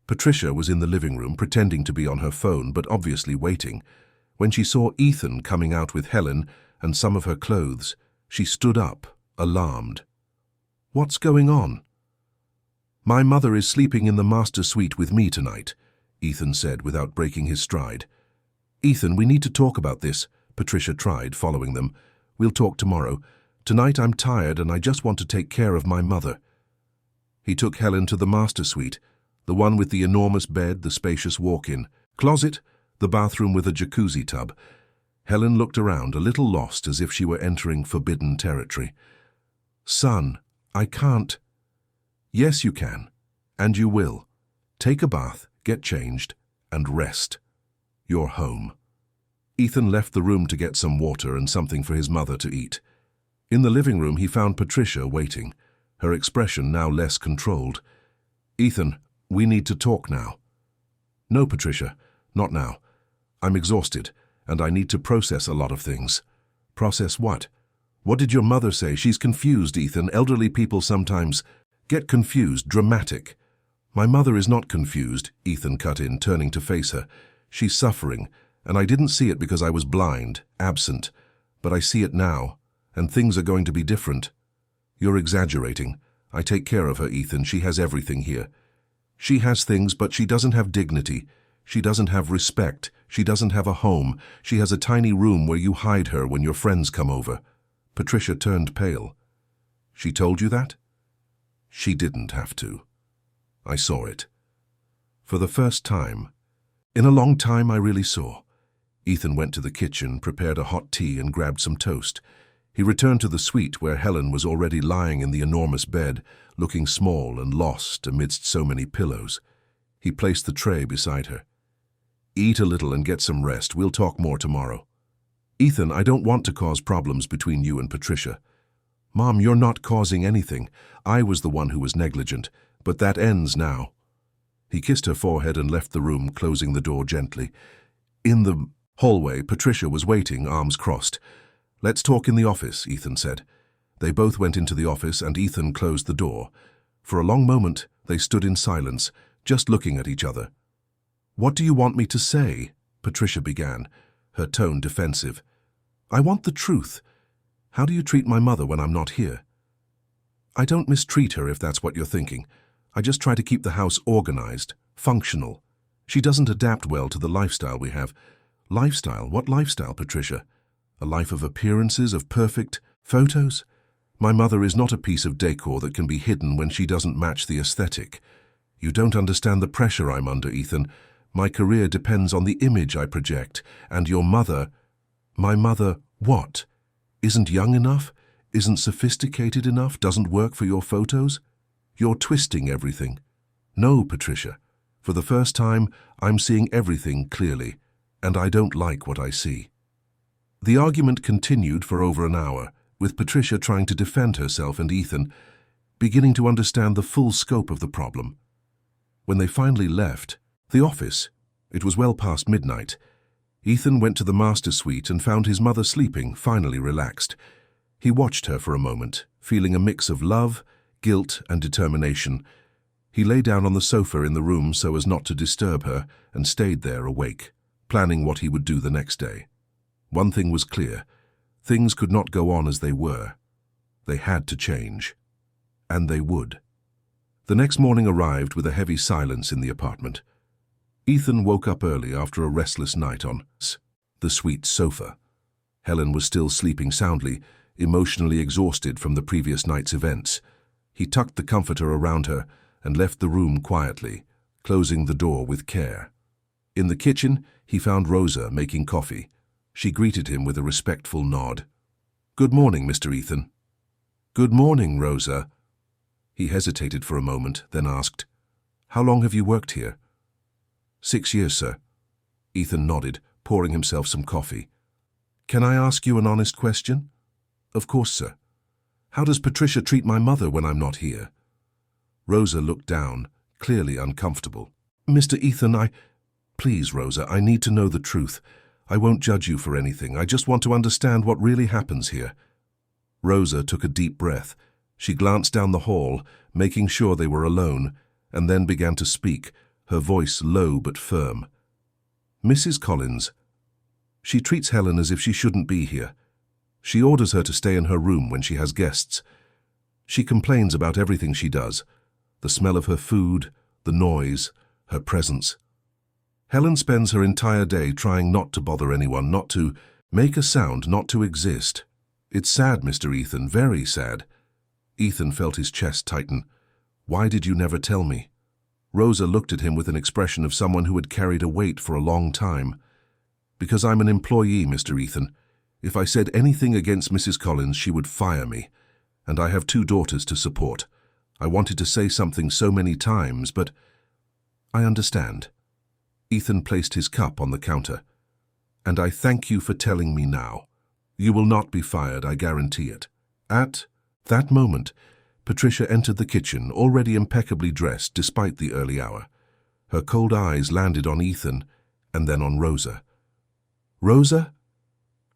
Patricia was in the living room, pretending to be on her phone, but obviously waiting. When she saw Ethan coming out with Helen and some of her clothes, she stood up, alarmed. "What's going on?" "My mother is sleeping in the master suite with me tonight," Ethan said without breaking his stride. "Ethan, we need to talk about this," Patricia tried, following them. "We'll talk tomorrow. Tonight I'm tired and I just want to take care of my mother." He took Helen to the master suite, the one with the enormous bed, the spacious walk-in closet, the bathroom with a jacuzzi tub. Helen looked around, a little lost, as if she were entering forbidden territory. "Son, I can't." "Yes, you can. And you will. Take a bath, get changed, and rest. You're home." Ethan left the room to get some water and something for his mother to eat. In the living room, he found Patricia waiting, her expression now less controlled. "Ethan, we need to talk now." "No, Patricia, not now. I'm exhausted, and I need to process a lot of things." "Process what? What did your mother say?" "She's confused, Ethan. Elderly people sometimes get confused, dramatic." "My mother is not confused," Ethan cut in, turning to face her. "She's suffering, and I didn't see it because I was blind, absent. But I see it now, and things are going to be different." "You're exaggerating. I take care of her, Ethan. She has everything here." "She has things, but she doesn't have dignity. She doesn't have respect. She doesn't have a home. She has a tiny room where you hide her when your friends come over." Patricia turned pale. "She told you that?" "She didn't have to. I saw it. For the first time. In a long time, I really saw." Ethan went to the kitchen, prepared a hot tea, and grabbed some toast. He returned to the suite where Helen was already lying in the enormous bed, looking small and lost amidst so many pillows. He placed the tray beside her. "Eat a little and get some rest. We'll talk more tomorrow." "Ethan, I don't want to cause problems between you and Patricia." "Mom, you're not causing anything. I was the one who was negligent, but that ends now." He kissed her forehead and left the room, closing the door gently. In the hallway, Patricia was waiting, arms crossed. "Let's talk in the office," Ethan said. They both went into the office, and Ethan closed the door. For a long moment, they stood in silence, just looking at each other. "What do you want me to say?" Patricia began, her tone defensive. "I want the truth. How do you treat my mother when I'm not here?" "I don't mistreat her, if that's what you're thinking. I just try to keep the house organized, functional. She doesn't adapt well to the lifestyle we have." "Lifestyle? What lifestyle, Patricia? A life of appearances, of perfect photos? My mother is not a piece of decor that can be hidden when she doesn't match the aesthetic. You don't understand the pressure I'm under, Ethan. My career depends on the image I project, and your mother—" "My mother, what? Isn't young enough? Isn't sophisticated enough? Doesn't work for your photos? You're twisting everything." "No, Patricia. For the first time, I'm seeing everything clearly, and I don't like what I see." The argument continued for over an hour, with Patricia trying to defend herself and Ethan, beginning to understand the full scope of the problem. When they finally left the office, it was well past midnight. Ethan went to the master suite and found his mother sleeping, finally relaxed. He watched her for a moment, feeling a mix of love, guilt, and determination. He lay down on the sofa in the room so as not to disturb her and stayed there awake, planning what he would do the next day. One thing was clear. Things could not go on as they were. They had to change. And they would. The next morning arrived with a heavy silence in the apartment. Ethan woke up early after a restless night on the suite sofa. Helen was still sleeping soundly, emotionally exhausted from the previous night's events. He tucked the comforter around her and left the room quietly, closing the door with care. In the kitchen, he found Rosa making coffee. She greeted him with a respectful nod. "Good morning, Mr. Ethan." "Good morning, Rosa." He hesitated for a moment, then asked, "How long have you worked here?" 6 years, sir." Ethan nodded, pouring himself some coffee. "Can I ask you an honest question?" "Of course, sir." "How does Patricia treat my mother when I'm not here?" Rosa looked down, clearly uncomfortable. "Mr. Ethan, Please, Rosa, I need to know the truth. I won't judge you for anything. I just want to understand what really happens here." Rosa took a deep breath. She glanced down the hall, making sure they were alone, and then began to speak, her voice low but firm. "Mrs. Collins, she treats Helen as if she shouldn't be here. She orders her to stay in her room when she has guests. She complains about everything she does, the smell of her food, the noise, her presence. Helen spends her entire day trying not to bother anyone, not to make a sound, not to exist. It's sad, Mr. Ethan, very sad." Ethan felt his chest tighten. "Why did you never tell me?" Rosa looked at him with an expression of someone who had carried a weight for a long time. "Because I'm an employee, Mr. Ethan. If I said anything against Mrs. Collins, she would fire me. And I have 2 daughters to support. I wanted to say something so many times, but I understand." Ethan placed his cup on the counter. "And I thank you for telling me now. You will not be fired, I guarantee it." At that moment, Patricia entered the kitchen, already impeccably dressed despite the early hour. Her cold eyes landed on Ethan and then on Rosa. "Rosa,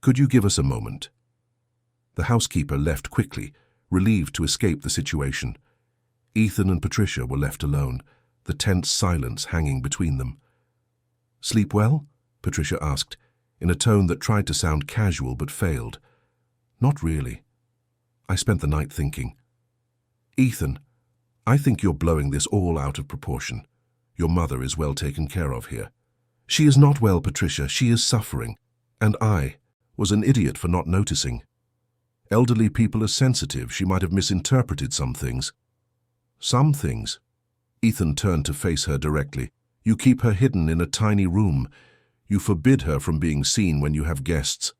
could you give us a moment?" The housekeeper left quickly, relieved to escape the situation. Ethan and Patricia were left alone, the tense silence hanging between them. "Sleep well?" Patricia asked, in a tone that tried to sound casual but failed. "Not really. I spent the night thinking." "Ethan, I think you're blowing this all out of proportion. Your mother is well taken care of here." "She is not well, Patricia. She is suffering. And I was an idiot for not noticing. Elderly people are sensitive. She might have misinterpreted some things." "Some things?" Ethan turned to face her directly. "You keep her hidden in a tiny room. You forbid her from being seen when you have guests.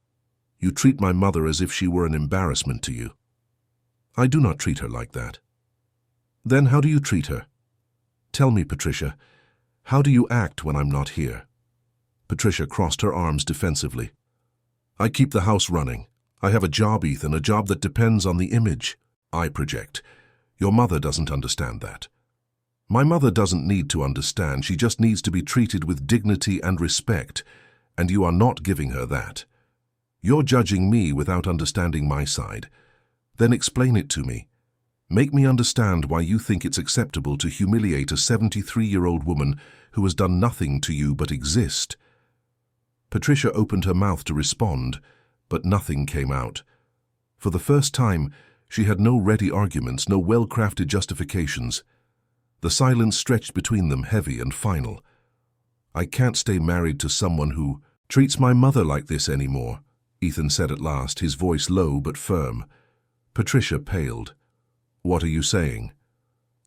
You treat my mother as if she were an embarrassment to you." "I do not treat her like that." "Then how do you treat her? Tell me, Patricia, how do you act when I'm not here?" Patricia crossed her arms defensively. "I keep the house running. I have a job, Ethan, a job that depends on the image I project. Your mother doesn't understand that." "My mother doesn't need to understand. She just needs to be treated with dignity and respect, and you are not giving her that. You're judging me without understanding my side. Then explain it to me. Make me understand why you think it's acceptable to humiliate a 73-year-old woman who has done nothing to you but exist." Patricia opened her mouth to respond, but nothing came out. For the first time, she had no ready arguments, no well-crafted justifications. The silence stretched between them, heavy and final. "I can't stay married to someone who treats my mother like this anymore," Ethan said at last, his voice low but firm. Patricia paled. "What are you saying?"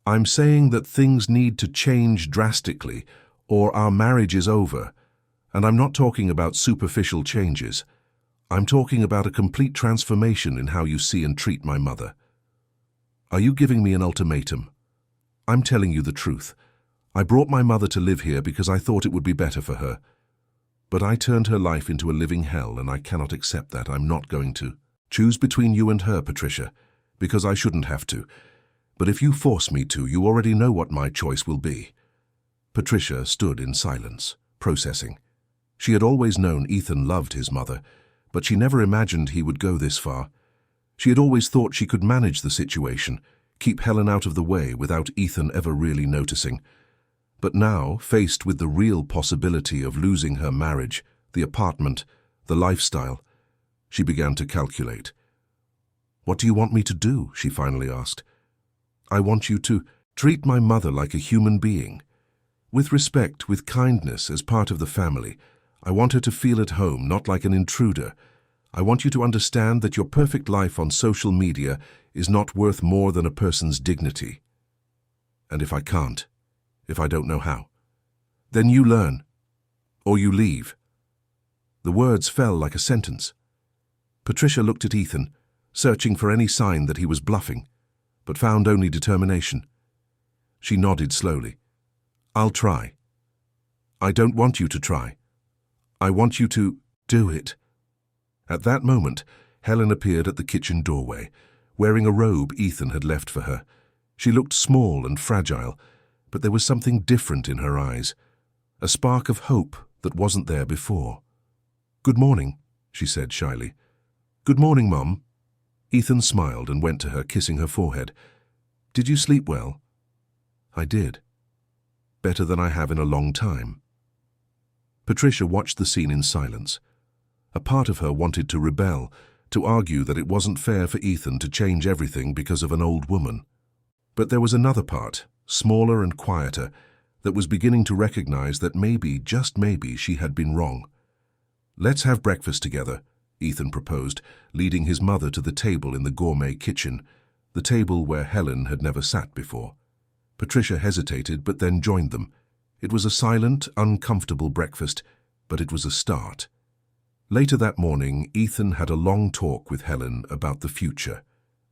"I'm saying that things need to change drastically, or our marriage is over. And I'm not talking about superficial changes. I'm talking about a complete transformation in how you see and treat my mother. Are you giving me an ultimatum? I'm telling you the truth. I brought my mother to live here because I thought it would be better for her. But I turned her life into a living hell, and I cannot accept that. I'm not going to choose between you and her, Patricia, because I shouldn't have to. But if you force me to, you already know what my choice will be." Patricia stood in silence, processing. She had always known Ethan loved his mother, but she never imagined he would go this far. She had always thought she could manage the situation, keep Helen out of the way without Ethan ever really noticing. But now, faced with the real possibility of losing her marriage, the apartment, the lifestyle, she began to calculate. "What do you want me to do?" she finally asked. "I want you to treat my mother like a human being. With respect, with kindness, as part of the family. I want her to feel at home, not like an intruder. I want you to understand that your perfect life on social media is not worth more than a person's dignity. And if I can't, if I don't know how, then you learn, or you leave." The words fell like a sentence. Patricia looked at Ethan, searching for any sign that he was bluffing, but found only determination. She nodded slowly. "I'll try." "I don't want you to try. I want you to do it." At that moment, Helen appeared at the kitchen doorway, wearing a robe Ethan had left for her. She looked small and fragile, but there was something different in her eyes, a spark of hope that wasn't there before. "Good morning," she said shyly. "Good morning, Mum." Ethan smiled and went to her, kissing her forehead. "Did you sleep well?" "I did. Better than I have in a long time." Patricia watched the scene in silence. A part of her wanted to rebel, to argue that it wasn't fair for Ethan to change everything because of an old woman. But there was another part, smaller and quieter, that was beginning to recognize that maybe, just maybe, she had been wrong. "Let's have breakfast together," Ethan proposed, leading his mother to the table in the gourmet kitchen, the table where Helen had never sat before. Patricia hesitated, but then joined them. It was a silent, uncomfortable breakfast, but it was a start. Later that morning, Ethan had a long talk with Helen about the future.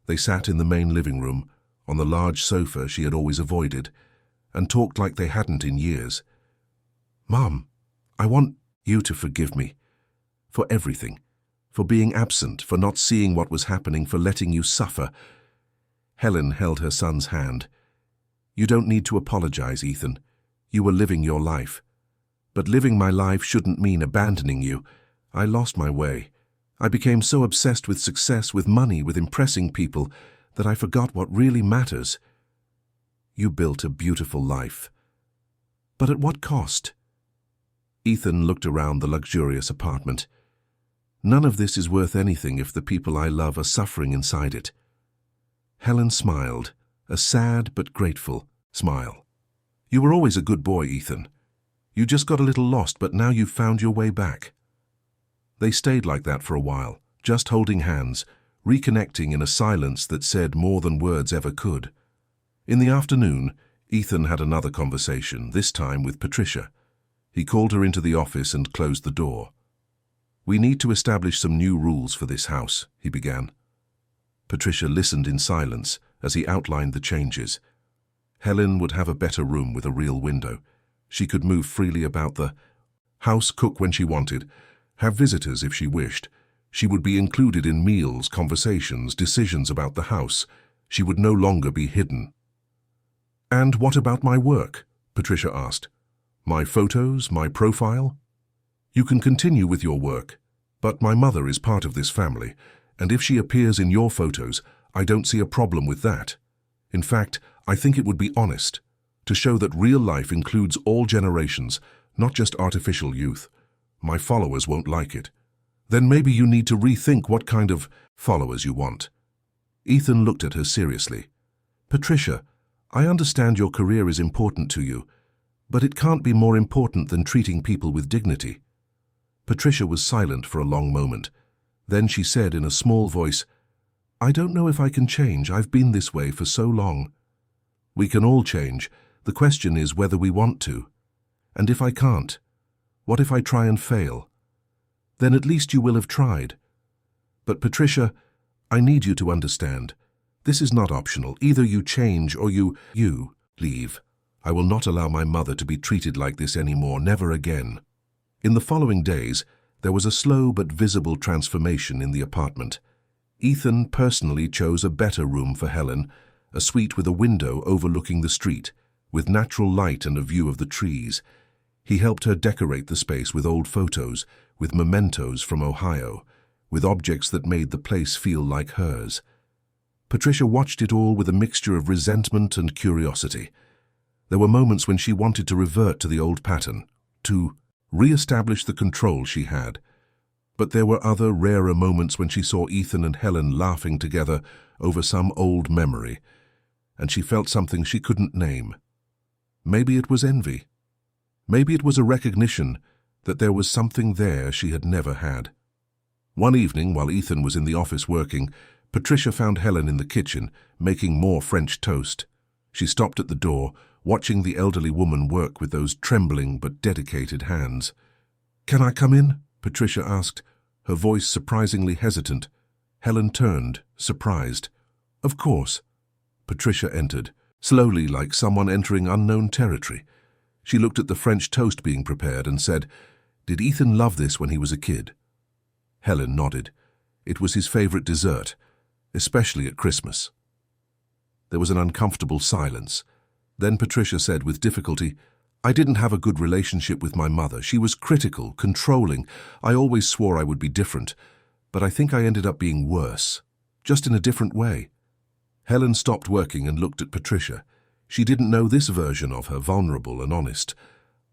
They sat in the main living room, on the large sofa she had always avoided, and talked like they hadn't in years. "Mom, I want you to forgive me. For everything. For being absent, for not seeing what was happening, for letting you suffer." Helen held her son's hand. "You don't need to apologize, Ethan. You were living your life. But living my life shouldn't mean abandoning you. I lost my way. I became so obsessed with success, with money, with impressing people, that I forgot what really matters. You built a beautiful life. But at what cost?" Ethan looked around the luxurious apartment. "None of this is worth anything if the people I love are suffering inside it." Helen smiled, a sad but grateful smile. "You were always a good boy, Ethan. You just got a little lost, but now you've found your way back." They stayed like that for a while, just holding hands, reconnecting in a silence that said more than words ever could. In the afternoon, Ethan had another conversation, this time with Patricia. He called her into the office and closed the door. "We need to establish some new rules for this house," he began. Patricia listened in silence as he outlined the changes. Helen would have a better room with a real window. She could move freely about the house, cook when she wanted, have visitors if she wished. She would be included in meals, conversations, decisions about the house. She would no longer be hidden. "And what about my work?" Patricia asked. "My photos, my profile?" "You can continue with your work, but my mother is part of this family, and if she appears in your photos, I don't see a problem with that. In fact, I think it would be honest, to show that real life includes all generations, not just artificial youth. My followers won't like it. Then maybe you need to rethink what kind of followers you want." Ethan looked at her seriously. "Patricia, I understand your career is important to you, but it can't be more important than treating people with dignity." Patricia was silent for a long moment. Then she said in a small voice, "I don't know if I can change. I've been this way for so long." "We can all change. The question is whether we want to. And if I can't? What if I try and fail? Then at least you will have tried. But Patricia, I need you to understand. This is not optional. Either you change or you leave. I will not allow my mother to be treated like this anymore, never again." In the following days, there was a slow but visible transformation in the apartment. Ethan personally chose a better room for Helen, a suite with a window overlooking the street, with natural light and a view of the trees. He helped her decorate the space with old photos, with mementos from Ohio, with objects that made the place feel like hers. Patricia watched it all with a mixture of resentment and curiosity. There were moments when she wanted to revert to the old pattern, to re-establish the control she had. But there were other, rarer moments when she saw Ethan and Helen laughing together over some old memory, and she felt something she couldn't name. Maybe it was envy. Maybe it was a recognition that there was something there she had never had. One evening, while Ethan was in the office working, Patricia found Helen in the kitchen, making more French toast. She stopped at the door, watching the elderly woman work with those trembling but dedicated hands. "Can I come in?" Patricia asked, her voice surprisingly hesitant. Helen turned, surprised. "Of course." Patricia entered, slowly like someone entering unknown territory. She looked at the French toast being prepared and said, "Did Ethan love this when he was a kid?" Helen nodded. It was his favorite dessert, especially at Christmas. There was an uncomfortable silence. Then Patricia said with difficulty, I didn't have a good relationship with my mother. She was critical, controlling. I always swore I would be different, but I think I ended up being worse, just in a different way. Helen stopped working and looked at Patricia. She didn't know this version of her, vulnerable and honest.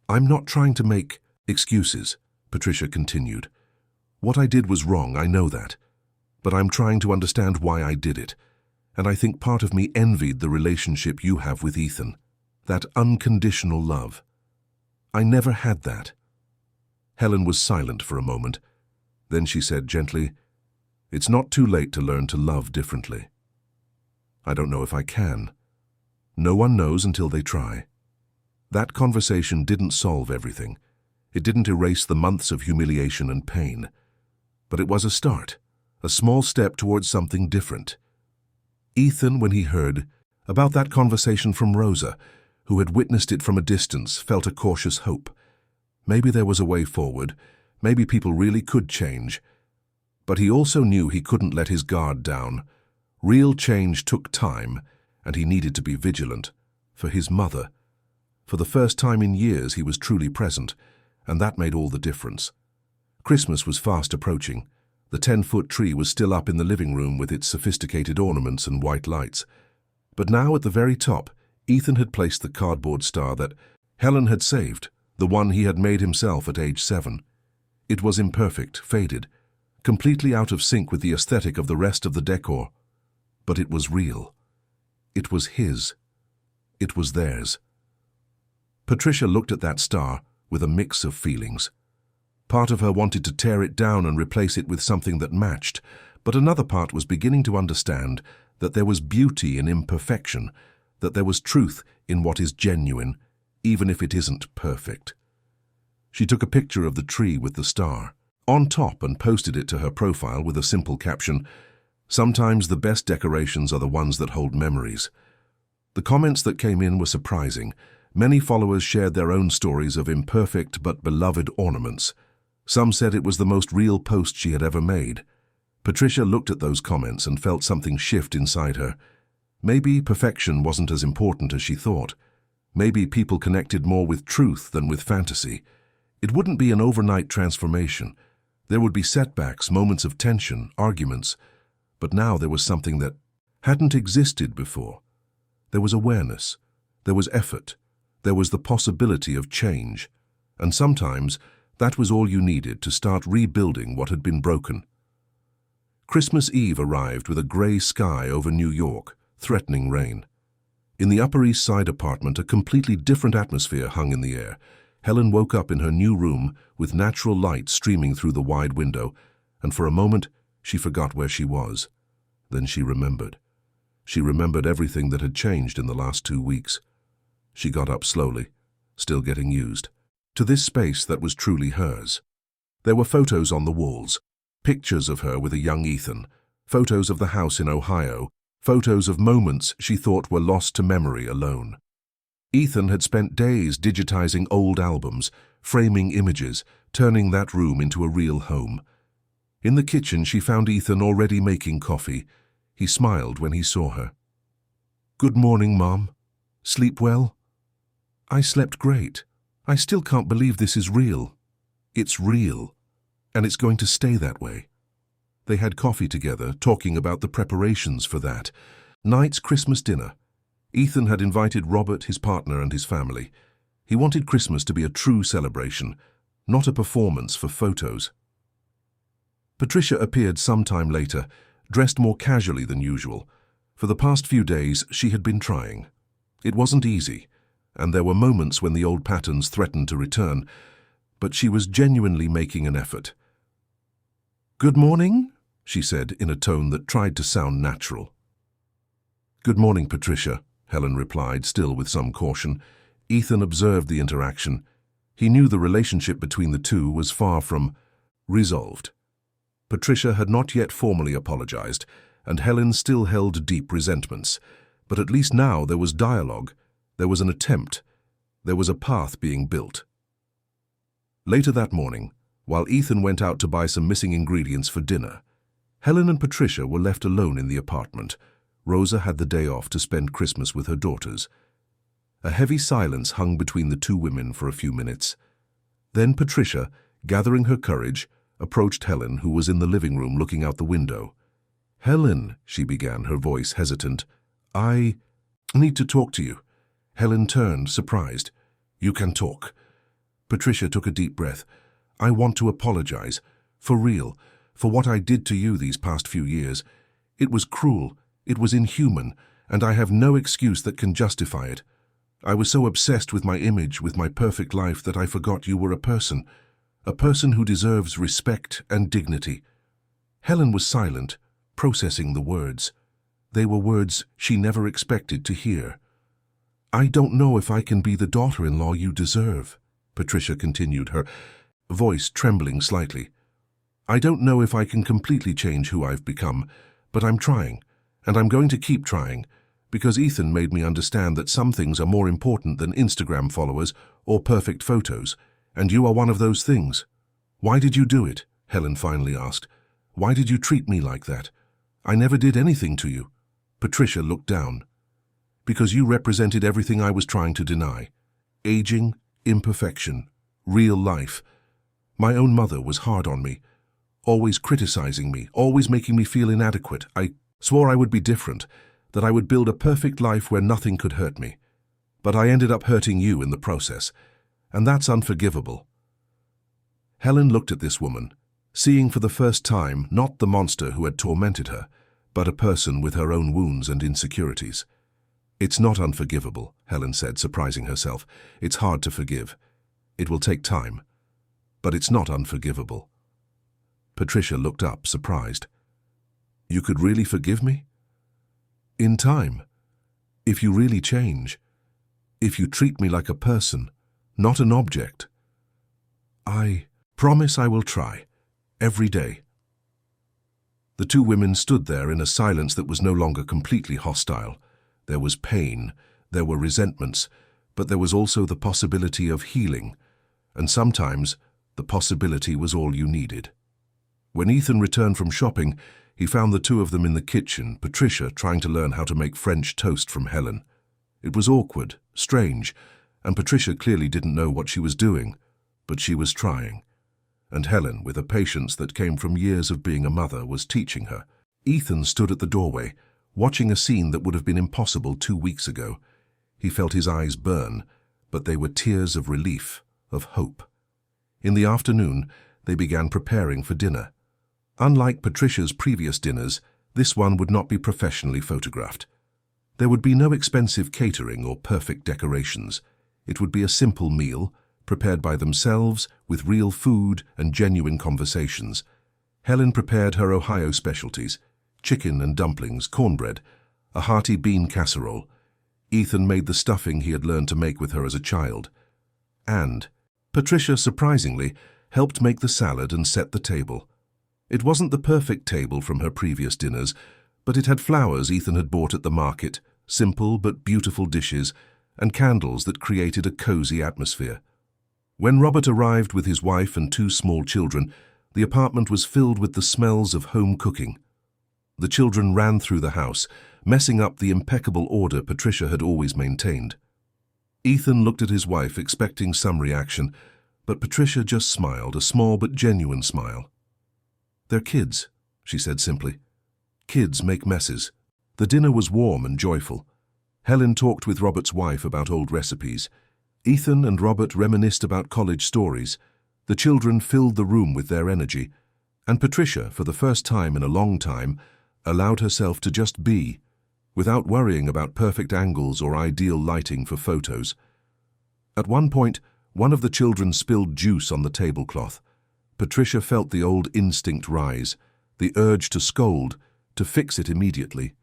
I'm not trying to make excuses, Patricia continued. What I did was wrong, I know that. But I'm trying to understand why I did it. And I think part of me envied the relationship you have with Ethan. That unconditional love. I never had that. Helen was silent for a moment. Then she said gently, "It's not too late to learn to love differently." I don't know if I can. No one knows until they try. That conversation didn't solve everything. It didn't erase the months of humiliation and pain. But it was a start, a small step towards something different. Ethan, when he heard about that conversation from Rosa, who had witnessed it from a distance, felt a cautious hope. Maybe there was a way forward. Maybe people really could change. But he also knew he couldn't let his guard down. Real change took time, and he needed to be vigilant. For his mother. For the first time in years he was truly present, and that made all the difference. Christmas was fast approaching. The 10-foot tree was still up in the living room with its sophisticated ornaments and white lights. But now at the very top, Ethan had placed the cardboard star that Helen had saved, the one he had made himself at age 7. It was imperfect, faded, completely out of sync with the aesthetic of the rest of the decor. But it was real. It was his. It was theirs. Patricia looked at that star with a mix of feelings. Part of her wanted to tear it down and replace it with something that matched, but another part was beginning to understand that there was beauty in imperfection, that there was truth in what is genuine, even if it isn't perfect. She took a picture of the tree with the star on top and posted it to her profile with a simple caption, "Sometimes the best decorations are the ones that hold memories." The comments that came in were surprising. Many followers shared their own stories of imperfect but beloved ornaments. Some said it was the most real post she had ever made. Patricia looked at those comments and felt something shift inside her. Maybe perfection wasn't as important as she thought. Maybe people connected more with truth than with fantasy. It wouldn't be an overnight transformation. There would be setbacks, moments of tension, arguments. But now there was something that hadn't existed before. There was awareness. There was effort. There was the possibility of change. And sometimes that was all you needed to start rebuilding what had been broken. Christmas Eve arrived with a grey sky over New York, threatening rain. In the Upper East Side apartment, a completely different atmosphere hung in the air. Helen woke up in her new room with natural light streaming through the wide window, and for a moment she forgot where she was. Then she remembered. She remembered everything that had changed in the last 2 weeks. She got up slowly, still getting used, to this space that was truly hers. There were photos on the walls, pictures of her with a young Ethan, photos of the house in Ohio, photos of moments she thought were lost to memory alone. Ethan had spent days digitizing old albums, framing images, turning that room into a real home. In the kitchen, she found Ethan already making coffee. He smiled when he saw her. "Good morning, Mom. Sleep well?" "I slept great. I still can't believe this is real." "It's real, and it's going to stay that way." They had coffee together, talking about the preparations for that night's Christmas dinner. Ethan had invited Robert, his partner, and his family. He wanted Christmas to be a true celebration, not a performance for photos. Patricia appeared sometime later, dressed more casually than usual. For the past few days, she had been trying. It wasn't easy, and there were moments when the old patterns threatened to return, but she was genuinely making an effort. "Good morning," she said in a tone that tried to sound natural. "Good morning, Patricia," Helen replied, still with some caution. Ethan observed the interaction. He knew the relationship between the two was far from resolved. Patricia had not yet formally apologized, and Helen still held deep resentments. But at least now there was dialogue, there was an attempt, there was a path being built. Later that morning, while Ethan went out to buy some missing ingredients for dinner, Helen and Patricia were left alone in the apartment. Rosa had the day off to spend Christmas with her daughters. A heavy silence hung between the two women for a few minutes. Then Patricia, gathering her courage, approached Helen, who was in the living room looking out the window. "Helen," she began, her voice hesitant, "I need to talk to you." Helen turned, surprised. "You can talk." Patricia took a deep breath. "I want to apologize. For real. For what I did to you these past few years. It was cruel. It was inhuman. And I have no excuse that can justify it. I was so obsessed with my image, with my perfect life, that I forgot you were a person who deserves respect and dignity." Helen was silent, processing the words. They were words she never expected to hear. "I don't know if I can be the daughter-in-law you deserve," Patricia continued, her voice trembling slightly. "I don't know if I can completely change who I've become, but I'm trying, and I'm going to keep trying, because Ethan made me understand that some things are more important than Instagram followers or perfect photos, and you are one of those things." "Why did you do it?" Helen finally asked. "Why did you treat me like that? I never did anything to you." Patricia looked down. "Because you represented everything I was trying to deny. Aging, imperfection, real life. My own mother was hard on me, always criticizing me, always making me feel inadequate. I swore I would be different, that I would build a perfect life where nothing could hurt me. But I ended up hurting you in the process, and that's unforgivable." Helen looked at this woman, seeing for the first time not the monster who had tormented her, but a person with her own wounds and insecurities. "It's not unforgivable," Helen said, surprising herself. "It's hard to forgive. It will take time. But it's not unforgivable." Patricia looked up, surprised. "You could really forgive me?" "In time. If you really change. If you treat me like a person, not an object. I promise I will try. Every day." The two women stood there in a silence that was no longer completely hostile. There was pain, there were resentments, but there was also the possibility of healing, and sometimes the possibility was all you needed. When Ethan returned from shopping, he found the two of them in the kitchen, Patricia trying to learn how to make French toast from Helen. It was awkward, strange, and Patricia clearly didn't know what she was doing, but she was trying. And Helen, with a patience that came from years of being a mother, was teaching her. Ethan stood at the doorway, watching a scene that would have been impossible 2 weeks ago. He felt his eyes burn, but they were tears of relief, of hope. In the afternoon, they began preparing for dinner. Unlike Patricia's previous dinners, this one would not be professionally photographed. There would be no expensive catering or perfect decorations. It would be a simple meal, prepared by themselves, with real food and genuine conversations. Helen prepared her Ohio specialties, chicken and dumplings, cornbread, a hearty bean casserole. Ethan made the stuffing he had learned to make with her as a child. And Patricia, surprisingly, helped make the salad and set the table. It wasn't the perfect table from her previous dinners, but it had flowers Ethan had bought at the market, simple but beautiful dishes, and candles that created a cozy atmosphere. When Robert arrived with his wife and 2 small children, the apartment was filled with the smells of home cooking. The children ran through the house, messing up the impeccable order Patricia had always maintained. Ethan looked at his wife, expecting some reaction, but Patricia just smiled, a small but genuine smile. "They're kids," she said simply. "Kids make messes." The dinner was warm and joyful. Helen talked with Robert's wife about old recipes. Ethan and Robert reminisced about college stories. The children filled the room with their energy, and Patricia, for the first time in a long time, allowed herself to just be, without worrying about perfect angles or ideal lighting for photos. At one point, one of the children spilled juice on the tablecloth. Patricia felt the old instinct rise, the urge to scold, to fix it immediately.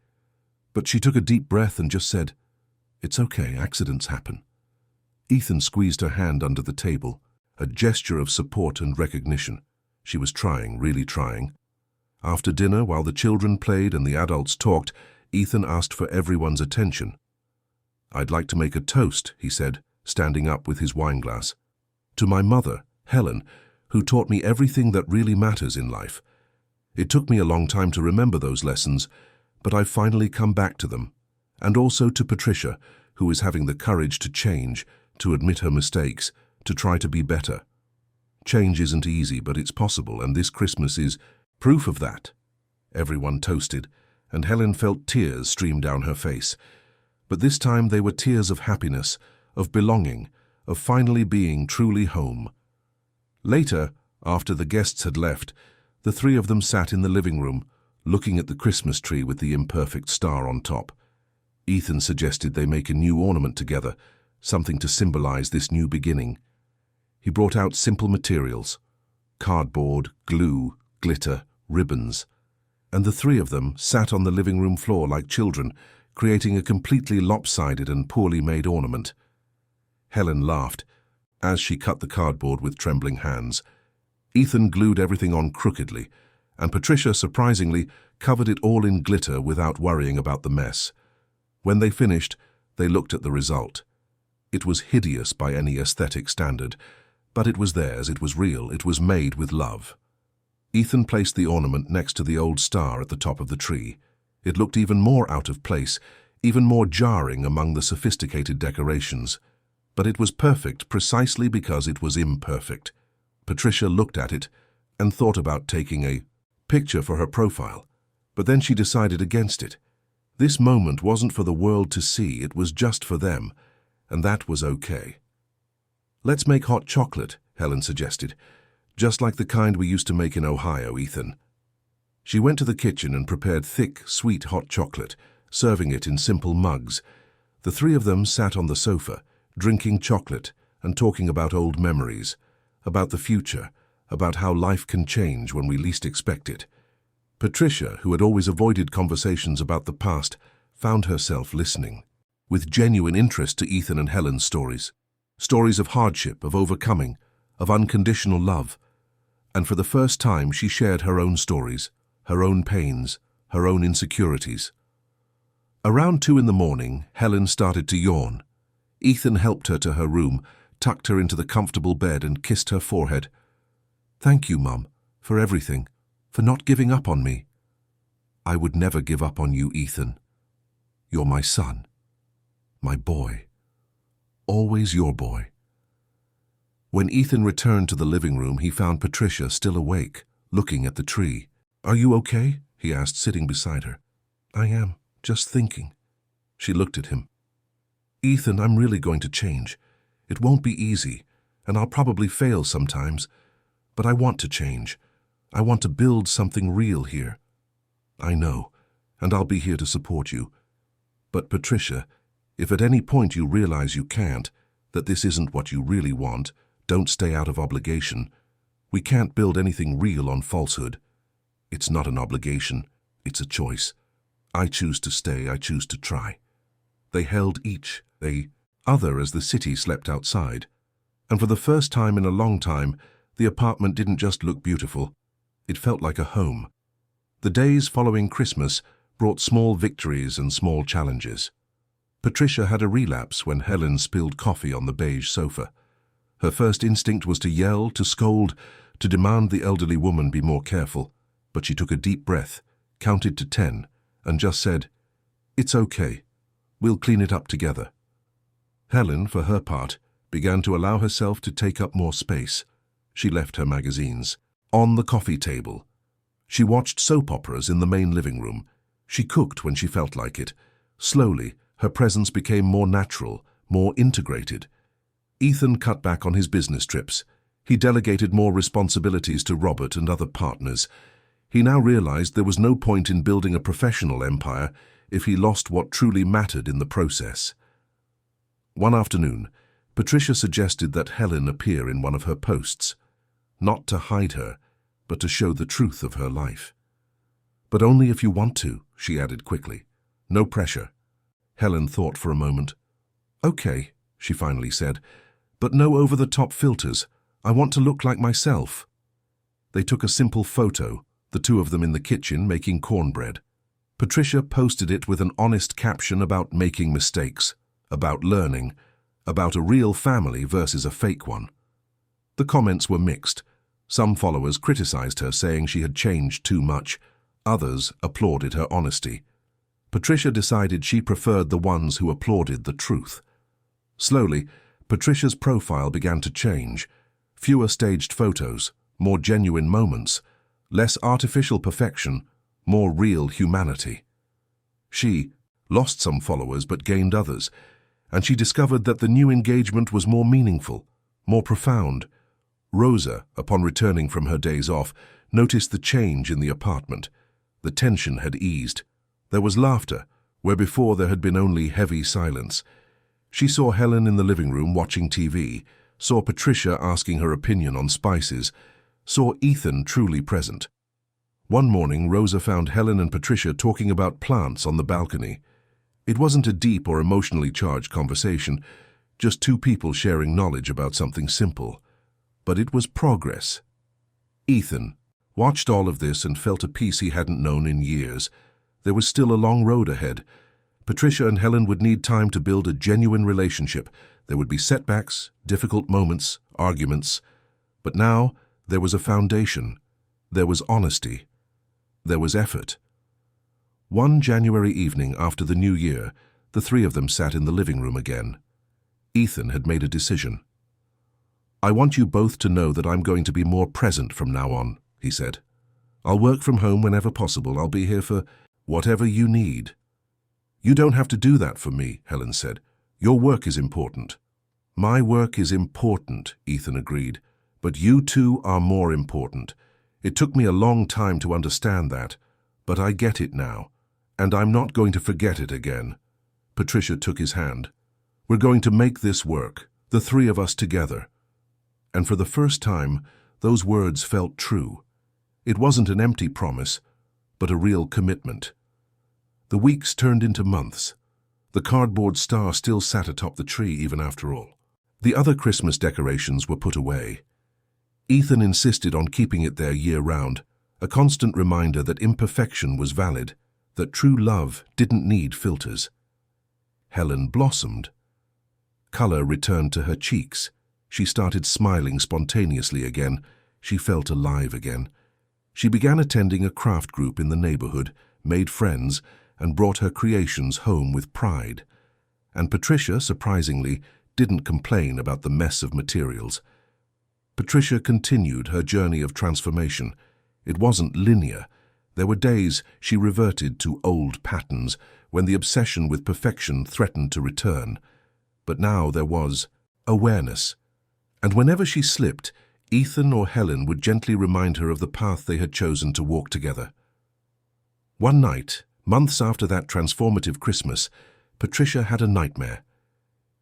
But she took a deep breath and just said, "It's okay, accidents happen." Ethan squeezed her hand under the table, a gesture of support and recognition. She was trying, really trying. After dinner, while the children played and the adults talked, Ethan asked for everyone's attention. "I'd like to make a toast," he said, standing up with his wineglass. "To my mother, Helen, who taught me everything that really matters in life. It took me a long time to remember those lessons, but I've finally come back to them. And also to Patricia, who is having the courage to change, to admit her mistakes, to try to be better. Change isn't easy, but it's possible, and this Christmas is proof of that. Everyone toasted, and Helen felt tears stream down her face. But this time they were tears of happiness, of belonging, of finally being truly home. Later, after the guests had left, the three of them sat in the living room, looking at the Christmas tree with the imperfect star on top. Ethan suggested they make a new ornament together, something to symbolize this new beginning. He brought out simple materials: cardboard, glue, glitter, ribbons. And the three of them sat on the living room floor like children, creating a completely lopsided and poorly made ornament. Helen laughed as she cut the cardboard with trembling hands. Ethan glued everything on crookedly, and Patricia, surprisingly, covered it all in glitter without worrying about the mess. When they finished, they looked at the result. It was hideous by any aesthetic standard, but it was theirs, it was real, it was made with love. Ethan placed the ornament next to the old star at the top of the tree. It looked even more out of place, even more jarring among the sophisticated decorations. But it was perfect precisely because it was imperfect. Patricia looked at it and thought about taking a picture for her profile, but then she decided against it. This moment wasn't for the world to see, it was just for them, and that was okay. "Let's make hot chocolate," Helen suggested. "Just like the kind we used to make in Ohio, Ethan." She went to the kitchen and prepared thick, sweet hot chocolate, serving it in simple mugs. The three of them sat on the sofa, drinking chocolate and talking about old memories, about the future, about how life can change when we least expect it. Patricia, who had always avoided conversations about the past, found herself listening, with genuine interest to Ethan and Helen's stories. Stories of hardship, of overcoming, of unconditional love. And for the first time she shared her own stories, her own pains, her own insecurities. Around 2 in the morning, Helen started to yawn. Ethan helped her to her room, tucked her into the comfortable bed and kissed her forehead. "Thank you, Mum, for everything, for not giving up on me." "I would never give up on you, Ethan. You're my son, my boy, always your boy." When Ethan returned to the living room, he found Patricia still awake, looking at the tree. "Are you okay?" he asked, sitting beside her. "I am, just thinking." She looked at him. "Ethan, I'm really going to change. It won't be easy, and I'll probably fail sometimes, but I want to change. I want to build something real here. I know, and I'll be here to support you. But Patricia, if at any point you realize you can't, that this isn't what you really want, don't stay out of obligation. We can't build anything real on falsehood. It's not an obligation, it's a choice. I choose to stay, I choose to try." They held each the other as the city slept outside. And for the first time in a long time, the apartment didn't just look beautiful. It felt like a home. The days following Christmas brought small victories and small challenges. Patricia had a relapse when Helen spilled coffee on the beige sofa. Her first instinct was to yell, to scold, to demand the elderly woman be more careful, but she took a deep breath, counted to 10, and just said, "It's okay. We'll clean it up together." Helen, for her part, began to allow herself to take up more space. She left her magazines on the coffee table. She watched soap operas in the main living room. She cooked when she felt like it. Slowly, her presence became more natural, more integrated. Ethan cut back on his business trips. He delegated more responsibilities to Robert and other partners. He now realized there was no point in building a professional empire if he lost what truly mattered in the process. One afternoon, Patricia suggested that Helen appear in one of her posts, not to hide her, but to show the truth of her life. "But only if you want to," she added quickly. "No pressure." Helen thought for a moment. "Okay," she finally said, "but no over-the-top filters. I want to look like myself." They took a simple photo, the two of them in the kitchen making cornbread. Patricia posted it with an honest caption about making mistakes, about learning, about a real family versus a fake one. The comments were mixed. Some followers criticized her, saying she had changed too much. Others applauded her honesty. Patricia decided she preferred the ones who applauded the truth. Slowly, Patricia's profile began to change. Fewer staged photos, more genuine moments, less artificial perfection, more real humanity. She lost some followers but gained others, and she discovered that the new engagement was more meaningful, more profound. Rosa, upon returning from her days off, noticed the change in the apartment. The tension had eased. There was laughter, where before there had been only heavy silence. She saw Helen in the living room watching TV, saw Patricia asking her opinion on spices, saw Ethan truly present. One morning, Rosa found Helen and Patricia talking about plants on the balcony. It wasn't a deep or emotionally charged conversation, just two people sharing knowledge about something simple. But it was progress. Ethan watched all of this and felt a peace he hadn't known in years. There was still a long road ahead. Patricia and Helen would need time to build a genuine relationship. There would be setbacks, difficult moments, arguments. But now there was a foundation. There was honesty. There was effort. One January evening after the new year, the three of them sat in the living room again. Ethan had made a decision. "I want you both to know that I'm going to be more present from now on," he said. "I'll work from home whenever possible. I'll be here for whatever you need." "You don't have to do that for me," Helen said. "Your work is important." "My work is important," Ethan agreed, "but you two are more important. It took me a long time to understand that, but I get it now, and I'm not going to forget it again." Patricia took his hand. "We're going to make this work, the three of us together." And for the first time, those words felt true. It wasn't an empty promise, but a real commitment. The weeks turned into months. The cardboard star still sat atop the tree even after all. The other Christmas decorations were put away. Ethan insisted on keeping it there year-round, a constant reminder that imperfection was valid, that true love didn't need filters. Helen blossomed. Color returned to her cheeks. She started smiling spontaneously again. She felt alive again. She began attending a craft group in the neighborhood, made friends, and brought her creations home with pride. And Patricia, surprisingly, didn't complain about the mess of materials. Patricia continued her journey of transformation. It wasn't linear. There were days she reverted to old patterns when the obsession with perfection threatened to return. But now there was awareness. And whenever she slipped, Ethan or Helen would gently remind her of the path they had chosen to walk together. One night, months after that transformative Christmas, Patricia had a nightmare.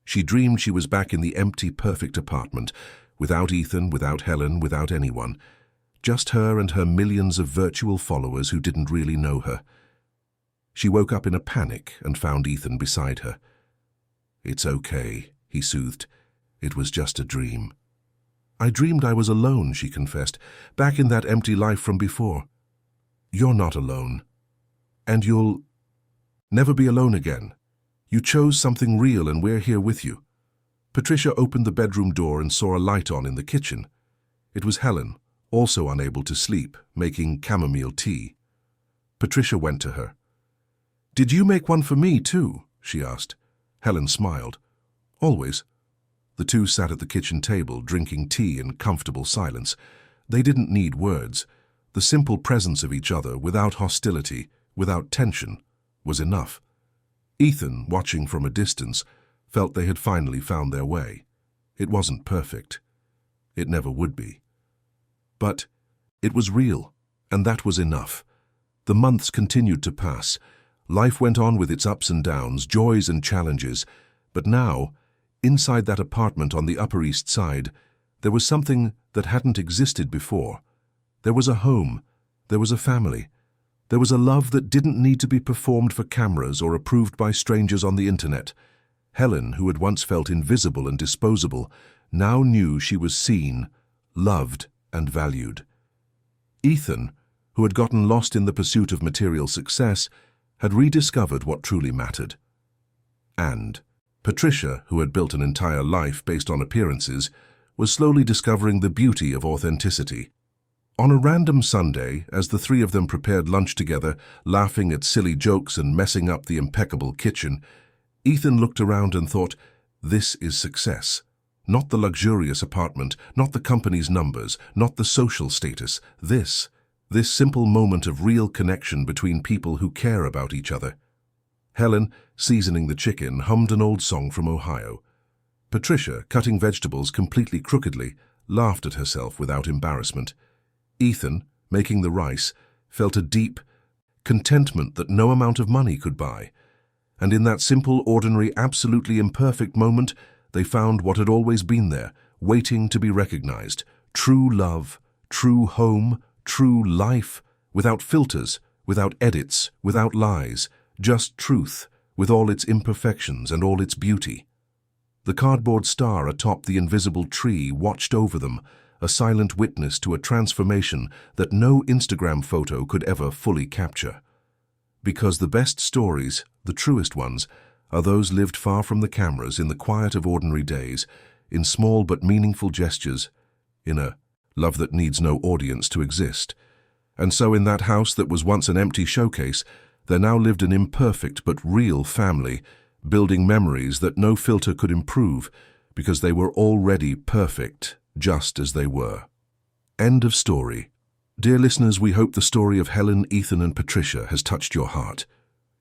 She dreamed she was back in the empty, perfect apartment, without Ethan, without Helen, without anyone. Just her and her millions of virtual followers who didn't really know her. She woke up in a panic and found Ethan beside her. "It's okay," he soothed. "It was just a dream." "I dreamed I was alone," she confessed, "back in that empty life from before." "You're not alone. And you'll never be alone again. You chose something real and we're here with you." Patricia opened the bedroom door and saw a light on in the kitchen. It was Helen, also unable to sleep, making chamomile tea. Patricia went to her. "Did you make one for me too?" she asked. Helen smiled. "Always." The two sat at the kitchen table, drinking tea in comfortable silence. They didn't need words. The simple presence of each other, without hostility, without tension, was enough. Ethan, watching from a distance, felt they had finally found their way. It wasn't perfect. It never would be. But it was real, and that was enough. The months continued to pass. Life went on with its ups and downs, joys and challenges. But now, inside that apartment on the Upper East Side, there was something that hadn't existed before. There was a home. There was a family. There was a love that didn't need to be performed for cameras or approved by strangers on the internet. Helen, who had once felt invisible and disposable, now knew she was seen, loved, and valued. Ethan, who had gotten lost in the pursuit of material success, had rediscovered what truly mattered. And Patricia, who had built an entire life based on appearances, was slowly discovering the beauty of authenticity. On a random Sunday, as the three of them prepared lunch together, laughing at silly jokes and messing up the impeccable kitchen, Ethan looked around and thought, this is success. Not the luxurious apartment, not the company's numbers, not the social status. This simple moment of real connection between people who care about each other. Helen, seasoning the chicken, hummed an old song from Ohio. Patricia, cutting vegetables completely crookedly, laughed at herself without embarrassment. Ethan, making the rice, felt a deep contentment that no amount of money could buy. And in that simple, ordinary, absolutely imperfect moment, they found what had always been there, waiting to be recognized. True love, true home, true life, without filters, without edits, without lies, just truth, with all its imperfections and all its beauty. The cardboard star atop the invisible tree watched over them, a silent witness to a transformation that no Instagram photo could ever fully capture. Because the best stories, the truest ones, are those lived far from the cameras, in the quiet of ordinary days, in small but meaningful gestures, in a love that needs no audience to exist. And so in that house that was once an empty showcase, there now lived an imperfect but real family, building memories that no filter could improve, because they were already perfect, just as they were. End of story. Dear listeners, we hope the story of Helen, Ethan, and Patricia has touched your heart.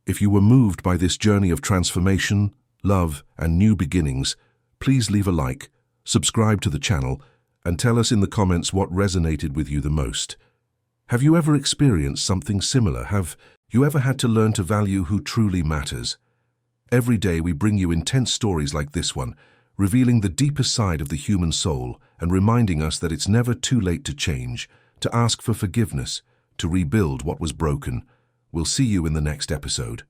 If you were moved by this journey of transformation, love, and new beginnings, please leave a like, subscribe to the channel, and tell us in the comments what resonated with you the most. Have you ever experienced something similar? Have you ever had to learn to value who truly matters? Every day we bring you intense stories like this one, revealing the deepest side of the human soul and reminding us that it's never too late to change, to ask for forgiveness, to rebuild what was broken. We'll see you in the next episode.